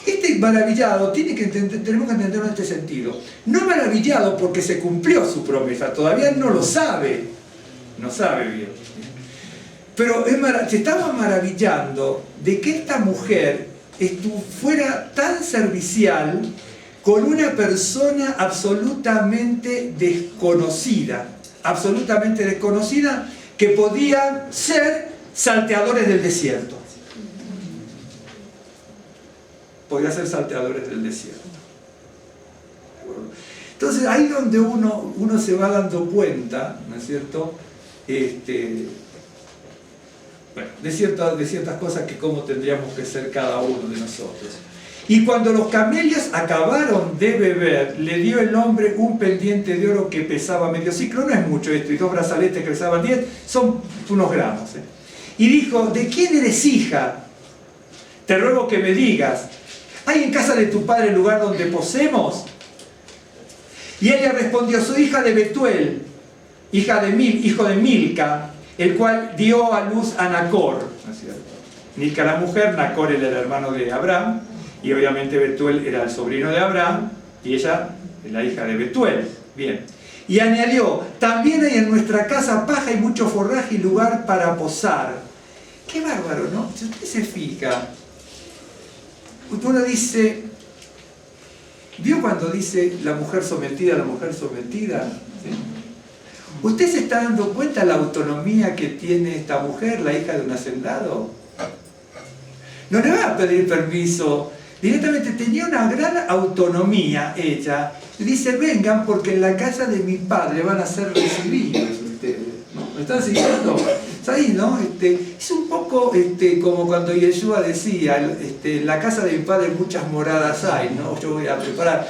este maravillado tenemos que entenderlo en este sentido. No maravillado porque se cumplió su promesa, todavía no lo sabe, no sabe bien. Pero se estaba maravillando de que esta mujer fuera tan servicial con una persona absolutamente desconocida, que podían ser salteadores del desierto. Podía ser salteadores del desierto. Entonces ahí donde uno se va dando cuenta, ¿no es cierto?, de ciertas cosas que cómo tendríamos que ser cada uno de nosotros. Y cuando los camellos acabaron de beber, le dio el hombre un pendiente de oro que pesaba medio ciclo, no es mucho esto, y 2 brazaletes que pesaban 10, son unos gramos. Y dijo, ¿de quién eres hija? Te ruego que me digas, ¿hay en casa de tu padre el lugar donde posemos? Y ella respondió, soy hija de Betuel, hijo de Milca, el cual dio a luz a Nacor, ¿no es cierto? Milca la mujer, Nacor era el hermano de Abraham, y obviamente Betuel era el sobrino de Abraham, y ella es la hija de Betuel. Bien. Y añadió, también hay en nuestra casa paja y mucho forraje y lugar para posar. Qué bárbaro, ¿no? Si usted se fija, uno dice, ¿vio cuando dice la mujer sometida, la mujer sometida? ¿Sí? ¿Usted se está dando cuenta de la autonomía que tiene esta mujer, la hija de un hacendado? No le va a pedir permiso. Directamente tenía una gran autonomía ella. Y dice, vengan porque en la casa de mi padre van a ser recibidos ustedes. ¿No? ¿Me están siguiendo? Es ahí, ¿no? Es un poco como cuando Yeshua decía, en la casa de mi padre muchas moradas hay, ¿no? Yo voy a preparar.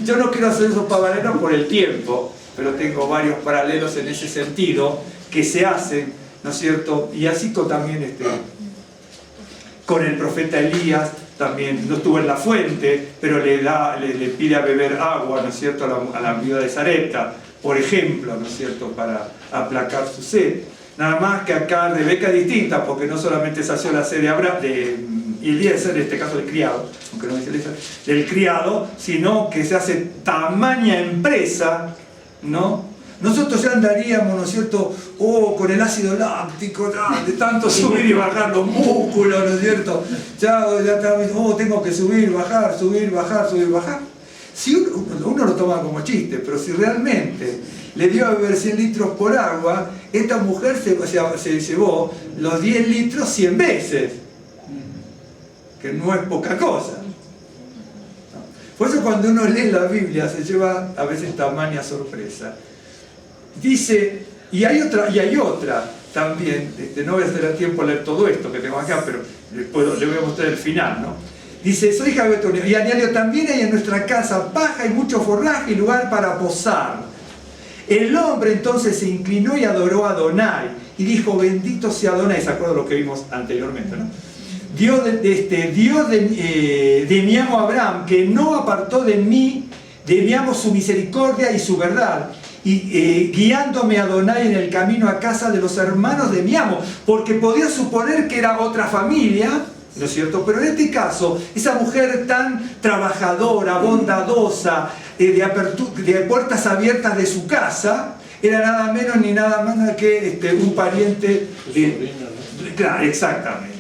Yo no quiero hacer esos paralelos por el tiempo, pero tengo varios paralelos en ese sentido que se hacen ¿no es cierto? Y así también con el profeta Elías, también no estuvo en la fuente, pero le pide a beber agua, ¿no es cierto?, a la viuda de Sarepta, por ejemplo, ¿no es cierto?, para aplacar su sed. Nada más que acá Rebeca es distinta, porque no solamente sació la sed de Eliezer, en este caso del criado, aunque no dice Eliezer, del criado, sino que se hace tamaña empresa, ¿no? Nosotros ya andaríamos, ¿no es cierto?, con el ácido láctico, de tanto subir y bajar los músculos, ¿no es cierto? Ya tengo que subir, bajar. Si uno lo toma como chiste, pero si realmente le dio a beber 100 litros por agua, esta mujer se llevó los 10 litros 100 veces, que no es poca cosa. Por eso cuando uno lee la Biblia se lleva a veces tamaña sorpresa. Dice, y hay otra también, no voy a tener tiempo a leer todo esto que tengo acá, pero le voy a mostrar el final, ¿no? Dice, soy hija de Betonio, y añadió, también hay en nuestra casa paja y mucho forraje y lugar para posar. El hombre entonces se inclinó y adoró a Adonai, y dijo, bendito sea Adonai, ¿se acuerdan lo que vimos anteriormente, no? Dios de mi amo Abraham, que no apartó de mi amo su misericordia y su verdad, y guiándome a Adonai en el camino a casa de los hermanos de mi amo, porque podía suponer que era otra familia, ¿no es cierto? Pero en este caso, esa mujer tan trabajadora, bondadosa, de puertas abiertas de su casa, era nada menos ni nada más que un pariente de... Claro, exactamente.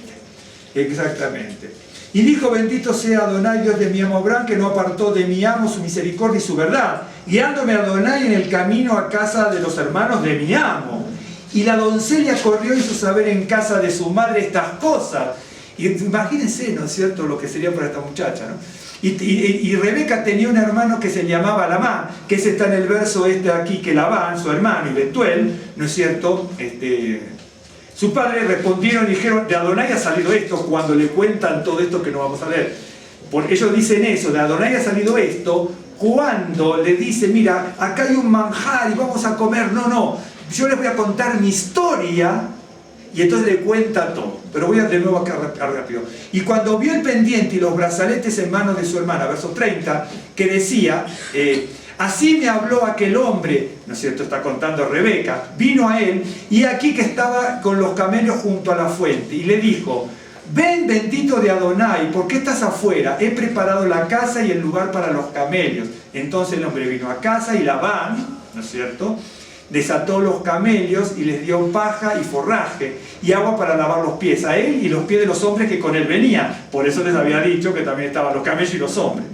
Y dijo, bendito sea Adonai, Dios de mi amo Abraham, que no apartó de mi amo su misericordia y su verdad, guiándome a Adonai en el camino a casa de los hermanos de mi amo. Y la doncella corrió y hizo saber en casa de su madre estas cosas. Y imagínense, ¿no es cierto?, lo que sería para esta muchacha, ¿no? Y Rebeca tenía un hermano que se llamaba Labán, que ese está en el verso aquí, que Labán, su hermano, y Betuel, ¿no es cierto?, su padre respondieron y dijeron, de Adonai ha salido esto, cuando le cuentan todo esto que no vamos a leer. Porque ellos dicen eso, de Adonai ha salido esto, cuando le dice, mira, acá hay un manjar y vamos a comer. No, yo les voy a contar mi historia, y entonces le cuenta todo. Pero voy de nuevo acá rápido. Y cuando vio el pendiente y los brazaletes en manos de su hermana, verso 30, que decía... así me habló aquel hombre, ¿no es cierto?, está contando Rebeca, vino a él, y aquí que estaba con los camellos junto a la fuente, y le dijo, ven bendito de Adonai, ¿por qué estás afuera? He preparado la casa y el lugar para los camellos. Entonces el hombre vino a casa y Labán, ¿no es cierto?, desató los camellos y les dio paja y forraje y agua para lavar los pies a él y los pies de los hombres que con él venían. Por eso les había dicho que también estaban los camellos y los hombres.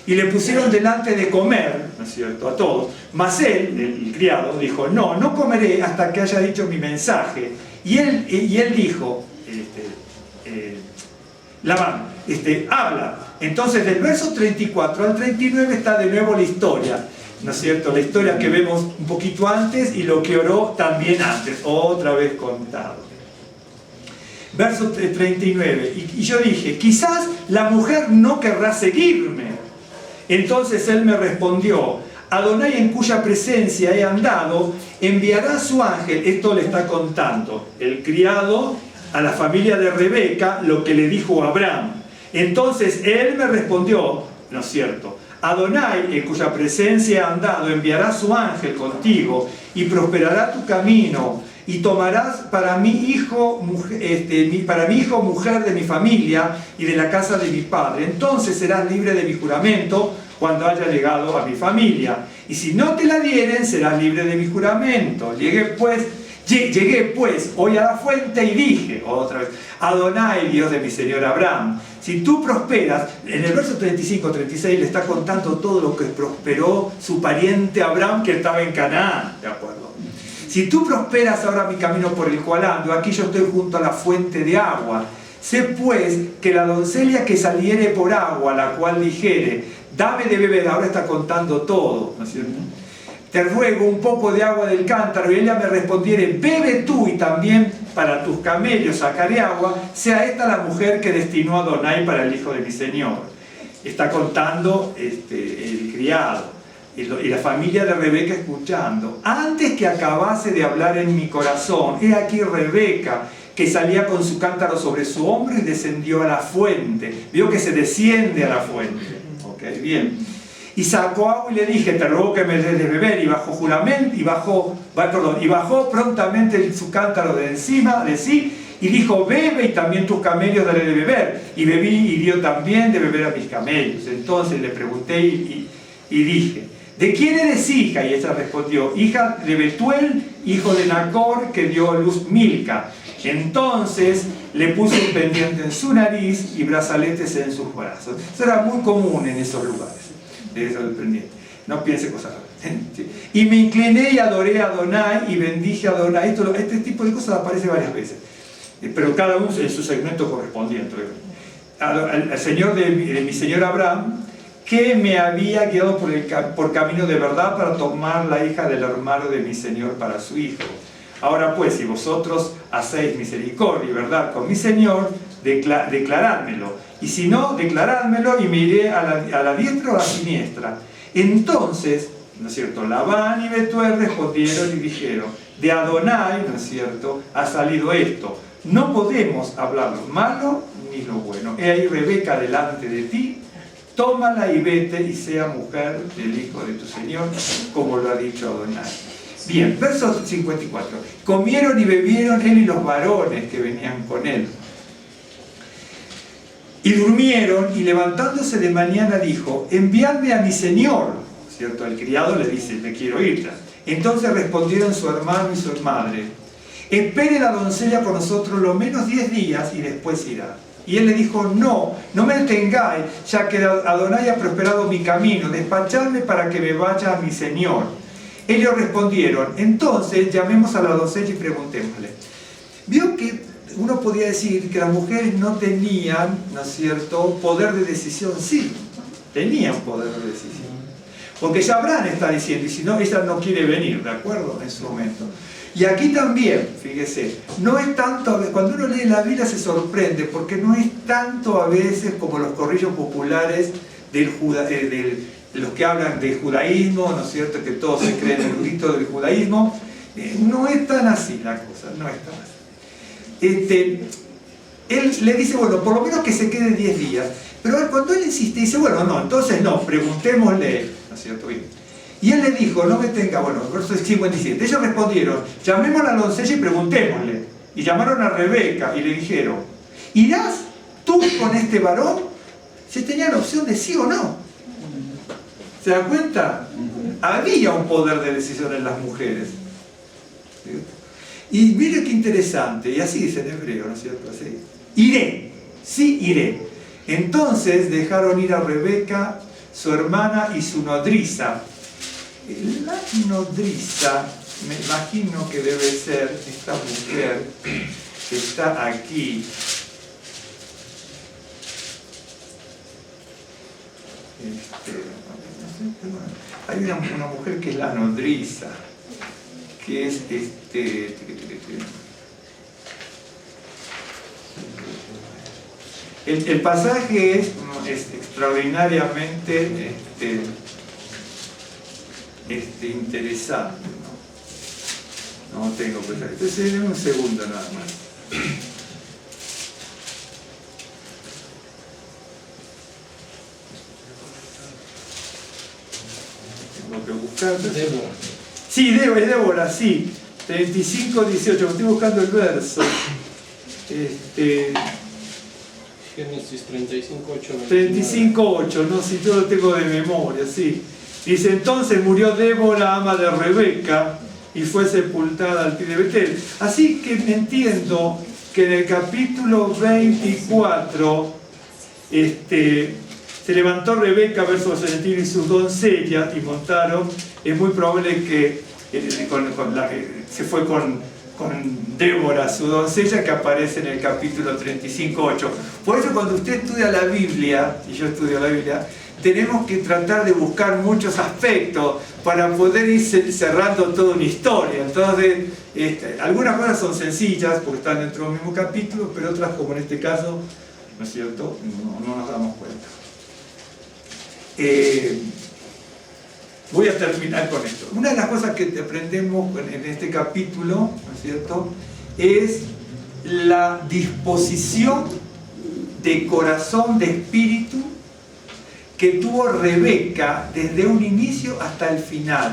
Y le pusieron delante de comer, ¿no es cierto?, a todos. Mas él, el criado, dijo, no comeré hasta que haya dicho mi mensaje. Y él dijo, Labán, habla. Entonces del verso 34 al 39 está de nuevo la historia, ¿no es cierto?, la historia que vemos un poquito antes y lo que oró también antes, otra vez contado. Verso 39, y yo dije, quizás la mujer no querrá seguirme. Entonces él me respondió, Adonai en cuya presencia he andado, enviará a su ángel. Esto le está contando el criado a la familia de Rebeca lo que le dijo a Abraham. Entonces él me respondió, ¿no es cierto?, Adonai en cuya presencia he andado, enviará a su ángel contigo y prosperará tu camino y tomarás para mi hijo, mujer de mi familia y de la casa de mi padre. Entonces serás libre de mi juramento cuando haya llegado a mi familia. Y si no te la dieren, serás libre de mi juramento. Llegué pues hoy a la fuente y dije, otra vez, Adonai, Dios de mi señor Abraham, si tú prosperas, en el verso 35-36 le está contando todo lo que prosperó su pariente Abraham que estaba en Canaán, ¿de acuerdo? Si tú prosperas ahora mi camino por el cual ando, aquí yo estoy junto a la fuente de agua. Sé pues que la doncella que saliere por agua, la cual dijere, dame de beber, ahora está contando todo, ¿no es cierto? Te ruego un poco de agua del cántaro, y ella me respondiere, bebe tú y también para tus camellos sacaré agua, sea esta la mujer que destinó a Adonai para el hijo de mi señor. Está contando el criado. y la familia de Rebeca escuchando. Antes que acabase de hablar en mi corazón, he aquí Rebeca, que salía con su cántaro sobre su hombro y descendió a la fuente. Vio que se desciende a la fuente. Ok, bien. Y sacó agua y le dije, te ruego que me des de beber. Y bajó juramento, y bajó prontamente su cántaro de encima de sí, y dijo, bebe, y también tus camellos daré de beber. Y bebí, y dio también de beber a mis camellos. Entonces le pregunté y dije, ¿de quién eres hija? Y ella respondió, hija de Betuel, hijo de Nacor, que dio a luz Milca. Entonces le puso un pendiente en su nariz y brazaletes en sus brazos. Eso era muy común en esos lugares, de eso del pendiente. No piense cosas raras. Y me incliné y adoré a Adonai y bendije a Adonai. Este tipo de cosas aparece varias veces, pero cada uno en su segmento correspondiente. Al Señor de mi Señor Abraham, que me había guiado por camino de verdad para tomar la hija del hermano de mi Señor para su hijo. Ahora pues, si vosotros hacéis misericordia y verdad con mi Señor, declarádmelo. Y si no, declarádmelo y me iré a la diestra o a la siniestra. Entonces, ¿no es cierto?, Labán y Betuel respondieron y dijeron, de Adonai, ¿no es cierto?, ha salido esto. No podemos hablar lo malo ni lo bueno. He ahí Rebeca delante de ti, tómala y vete y sea mujer del hijo de tu Señor, como lo ha dicho Adonai. Bien, verso 54. Comieron y bebieron él y los varones que venían con él. Y durmieron, y levantándose de mañana dijo, enviadme a mi señor. ¿Cierto? El criado le dice, me quiero ir ya. Entonces respondieron su hermano y su madre, espere la doncella por nosotros lo menos 10 días y después irá. Y él le dijo, no me detengáis, ya que Adonai ha prosperado mi camino, despachadme para que me vaya a mi señor. Ellos respondieron, entonces llamemos a la doncella y preguntémosle. Vio que uno podía decir que las mujeres no tenían, ¿no es cierto?, poder de decisión. Sí, tenían poder de decisión. Porque ya Abraham está diciendo, y si no, ella no quiere venir, ¿de acuerdo?, en su momento. Y aquí también, fíjese, no es tanto, cuando uno lee la Biblia se sorprende, porque no es tanto a veces como los corrillos populares de los que hablan del judaísmo, ¿no es cierto?, que todos se creen eruditos del judaísmo. No es tan así la cosa, no es tan así. Él le dice, bueno, por lo menos que se quede 10 días. Pero cuando él insiste, dice, bueno, no, entonces no, preguntémosle, ¿no es cierto? Bien. Y él le dijo, no me tenga, bueno, verso 57. Ellos respondieron, llamemos a la doncella y preguntémosle. Y llamaron a Rebeca y le dijeron, ¿irás tú con este varón? Se tenía la opción de sí o no. ¿Se da cuenta? Había un poder de decisión en las mujeres. ¿Sí? Y mire qué interesante, y así dice en hebreo, ¿no es cierto? Así. Iré, sí iré. Entonces dejaron ir a Rebeca, su hermana y su nodriza. La nodriza, me imagino que debe ser esta mujer que está aquí. Hay una mujer que es la nodriza, que es el pasaje es extraordinariamente interesante, no tengo que hacer. Entonces, en un segundo nada más. Tengo que buscar. Débora. Sí, Débora, sí. 35, 18. Estoy buscando el verso. Génesis 35, 8. 35, 8. No, si yo lo tengo de memoria, sí. Dice, entonces murió Débora, ama de Rebeca, y fue sepultada al pie de Betel. Así que entiendo que en el capítulo 24 se levantó Rebeca, verso 61, y sus doncellas, y montaron. Es muy probable que se fue con Débora, su doncella, que aparece en el capítulo 35, 8. Por eso cuando usted estudia la Biblia, y yo estudio la Biblia, tenemos que tratar de buscar muchos aspectos para poder ir cerrando toda una historia. Entonces, algunas cosas son sencillas porque están dentro del mismo capítulo, pero otras, como en este caso, ¿no es cierto?, no nos damos cuenta. voy a terminar con esto. Una de las cosas que aprendemos en este capítulo, ¿no es cierto?, es la disposición de corazón, de espíritu, que tuvo Rebeca desde un inicio hasta el final.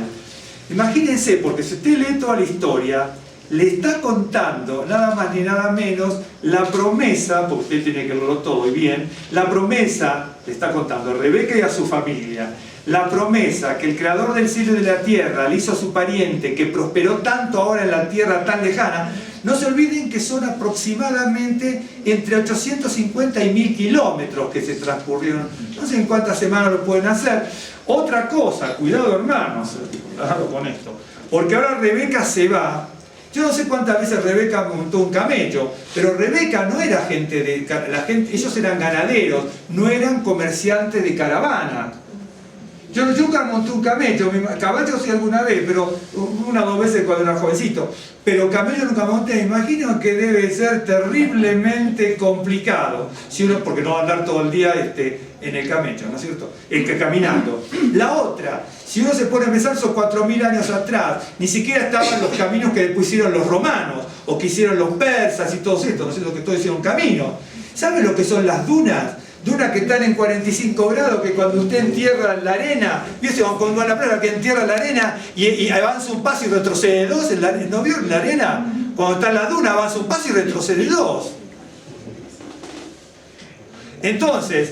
Imagínense, porque si usted lee toda la historia, le está contando nada más ni nada menos la promesa, porque usted tiene que leerlo todo y bien, la promesa le está contando a Rebeca y a su familia, la promesa que el creador del cielo y de la tierra le hizo a su pariente, que prosperó tanto ahora en la tierra tan lejana. No se olviden que son aproximadamente entre 850 y 1000 kilómetros que se transcurrieron. No sé en cuántas semanas lo pueden hacer. Otra cosa, cuidado hermanos, cuidado con esto, porque ahora Rebeca se va. Yo no sé cuántas veces Rebeca montó un camello, pero Rebeca no era gente de... ellos eran ganaderos, no eran comerciantes de caravana. Yo nunca monté un camello, caballo sí alguna vez, pero una o dos veces cuando era jovencito. Pero camello nunca monté, me imagino que debe ser terriblemente complicado, si uno, porque no va a andar todo el día en el camello, ¿no es cierto? Caminando. La otra, si uno se pone a pensar, son 4000 años atrás, ni siquiera estaban los caminos que después hicieron los romanos, o que hicieron los persas y todo esto, ¿no es cierto? Que todos hicieron camino. ¿Saben lo que son las dunas? Dunas que están en 45 grados, que cuando usted entierra la arena, ¿viste? Cuando va a la playa que entierra la arena y avanza un paso y retrocede dos, ¿no vio la arena? Cuando está en la duna avanza un paso y retrocede dos. Entonces,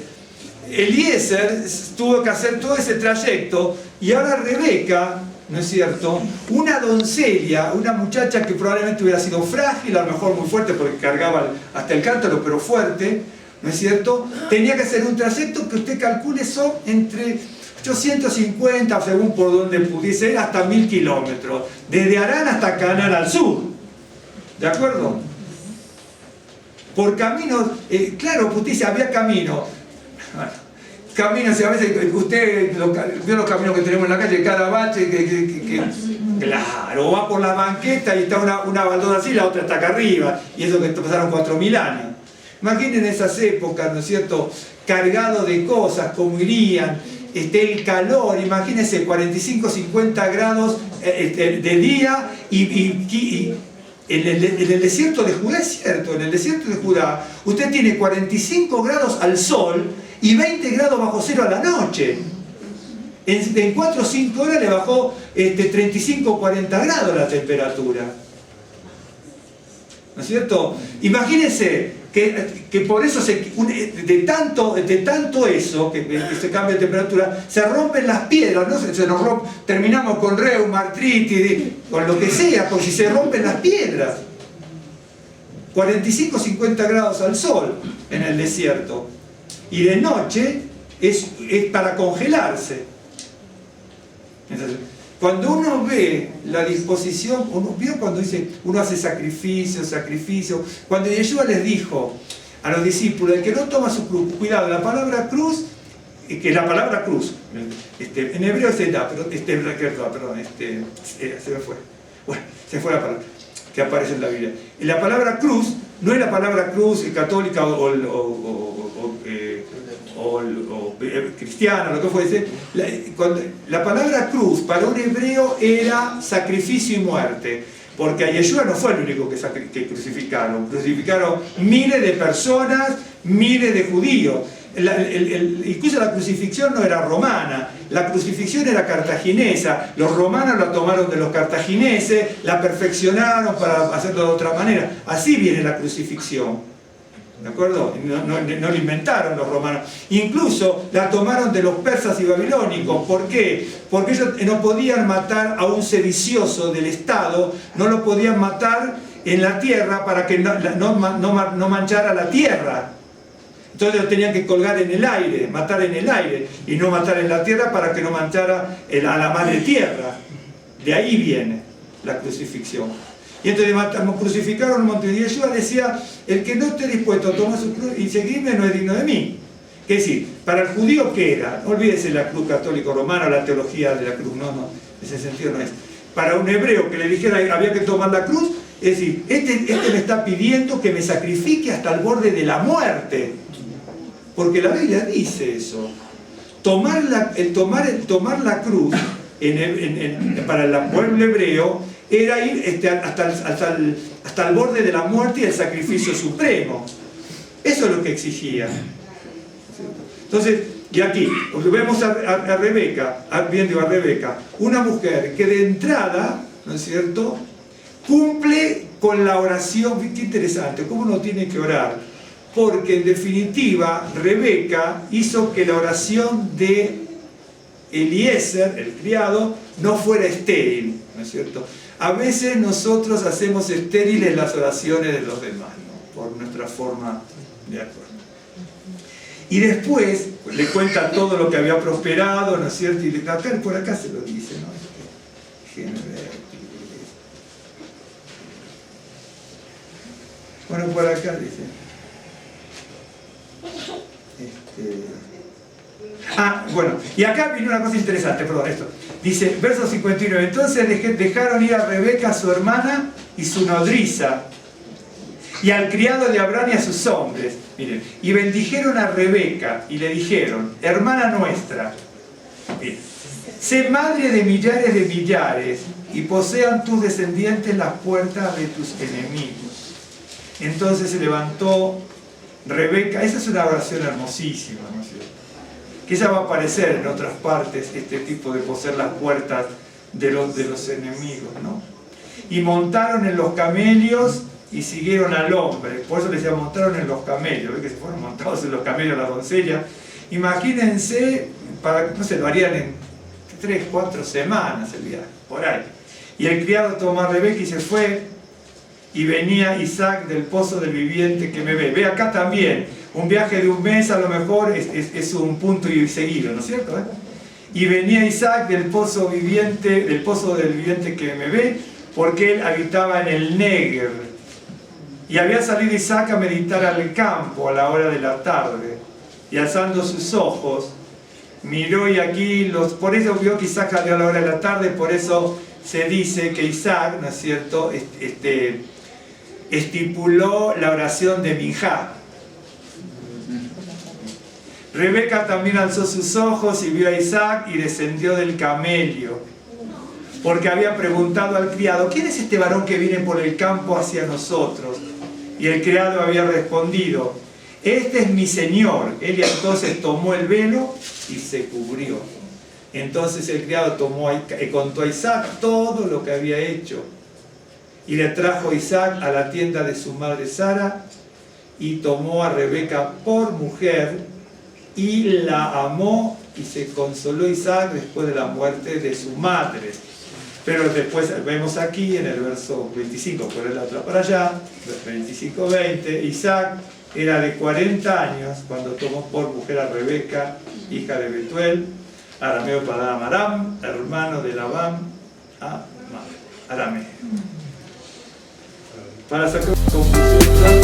Eliezer tuvo que hacer todo ese trayecto y ahora Rebeca, ¿no es cierto?, una doncella, una muchacha que probablemente hubiera sido frágil, a lo mejor muy fuerte porque cargaba hasta el cántaro, pero fuerte, ¿no es cierto?, tenía que hacer un trayecto que usted calcule son entre 850, según por donde pudiese ir, hasta 1000 kilómetros, desde Harán hasta Canaán al sur, ¿de acuerdo? Por caminos, claro, usted dice, había caminos, bueno, caminos, y a veces usted vio los caminos que tenemos en la calle, cada bache, claro, va por la banqueta y está una baldona así, la otra está acá arriba, y eso que pasaron 4000 años. Imaginen esas épocas, ¿no es cierto?, cargado de cosas, como irían, el calor, imagínense 45, 50 grados de día y en el desierto de Judá, es cierto, en el desierto de Judá usted tiene 45 grados al sol y 20 grados bajo cero a la noche. En 4 o 5 horas le bajó 35 o 40 grados la temperatura. ¿No es cierto? Imagínense que por eso de tanto eso, que se cambia de temperatura, se rompen las piedras, ¿no? Se nos rompe, terminamos con reuma, artritis, con lo que sea, porque si se rompen las piedras. 45 o 50 grados al sol en el desierto. Y de noche es para congelarse. Entonces, cuando uno ve la disposición, ¿vio cuando dice uno hace sacrificio? Cuando Yeshua les dijo a los discípulos, el que no toma su cruz, cuidado, la palabra cruz, que la palabra cruz, en hebreo se da, pero se me fue. Bueno, se fue la palabra que aparece en la Biblia. Y la palabra cruz no es la palabra cruz católica o cristiana, lo que fuese. La palabra cruz para un hebreo era sacrificio y muerte, porque a Yeshua no fue el único que crucificaron miles de personas, miles de judíos. Incluso la crucifixión no era romana, la crucifixión era cartaginesa. Los romanos la tomaron de los cartagineses, la perfeccionaron para hacerlo de otra manera. Así viene la crucifixión. ¿De acuerdo? No lo inventaron los romanos. Incluso la tomaron de los persas y babilónicos. ¿Por qué? Porque ellos no podían matar a un sedicioso del Estado, no lo podían matar en la tierra para que no manchara la tierra. Entonces lo tenían que colgar en el aire, matar en el aire, y no matar en la tierra para que no manchara a la madre tierra. De ahí viene la crucifixión. Y entonces crucificaron un montón. Y Yeshua decía, el que no esté dispuesto a tomar su cruz y seguirme no es digno de mí. Es decir, para el judío, ¿qué era? No olvídese la cruz católico-romana, la teología de la cruz, no, ese sentido no es. Para un hebreo que le dijera había que tomar la cruz, es decir, este me está pidiendo que me sacrifique hasta el borde de la muerte. Porque la Biblia dice eso. Tomar la cruz para el pueblo hebreo era ir hasta el borde de la muerte y el sacrificio supremo. Eso es lo que exigía. Entonces, y aquí vemos a Rebeca, una mujer que de entrada, ¿no es cierto?, cumple con la oración. Qué interesante, cómo uno tiene que orar, porque en definitiva Rebeca hizo que la oración de Eliezer, el criado, no fuera estéril, ¿no es cierto? A veces nosotros hacemos estériles las oraciones de los demás, ¿no?, por nuestra forma de actuar. Y después le cuenta todo lo que había prosperado, ¿no es cierto? Y por acá se lo dice, ¿no? Bueno, por acá dice. Bueno, y acá viene una cosa interesante, perdón, esto. Dice, verso 59, entonces dejaron ir a Rebeca, su hermana, y su nodriza, y al criado de Abraham y a sus hombres. Miren, y bendijeron a Rebeca, y le dijeron, hermana nuestra, sé madre de millares, y posean tus descendientes las puertas de tus enemigos. Entonces se levantó Rebeca. Esa es una oración hermosísima, ¿no es cierto?, que ella va a aparecer en otras partes, este tipo de poseer las puertas de los enemigos, ¿no? Y montaron en los camellos y siguieron al hombre. Por eso les decía, montaron en los camellos, ¿ves? Que se fueron montados en los camellos las doncellas. Imagínense, no sé, lo harían en 3, 4 semanas el viaje, por ahí. Y el criado tomó a Rebeca y se fue, y venía Isaac del pozo del viviente que me ve. Ve acá también, un viaje de un mes a lo mejor es un punto y seguido, ¿no es cierto? Y venía Isaac del pozo del viviente que me ve, porque él habitaba en el Negev. Y había salido Isaac a meditar al campo a la hora de la tarde, y alzando sus ojos, miró, y aquí por eso vio que Isaac salió a la hora de la tarde. Por eso se dice que Isaac, ¿no es cierto?, estipuló la oración de Minjá. Rebeca también alzó sus ojos y vio a Isaac y descendió del camello, porque había preguntado al criado, ¿quién es este varón que viene por el campo hacia nosotros? Y el criado había respondido, este es mi señor. Él entonces tomó el velo y se cubrió. Entonces el criado contó a Isaac todo lo que había hecho. Y le trajo Isaac a la tienda de su madre Sara, y tomó a Rebeca por mujer, y la amó, y se consoló Isaac después de la muerte de su madre. Pero después vemos aquí en el verso 25, por la otra para allá, 25-20, Isaac era de 40 años cuando tomó por mujer a Rebeca, hija de Betuel, arameo para Aram, hermano de Labán, arameo. Para sacar conclusión.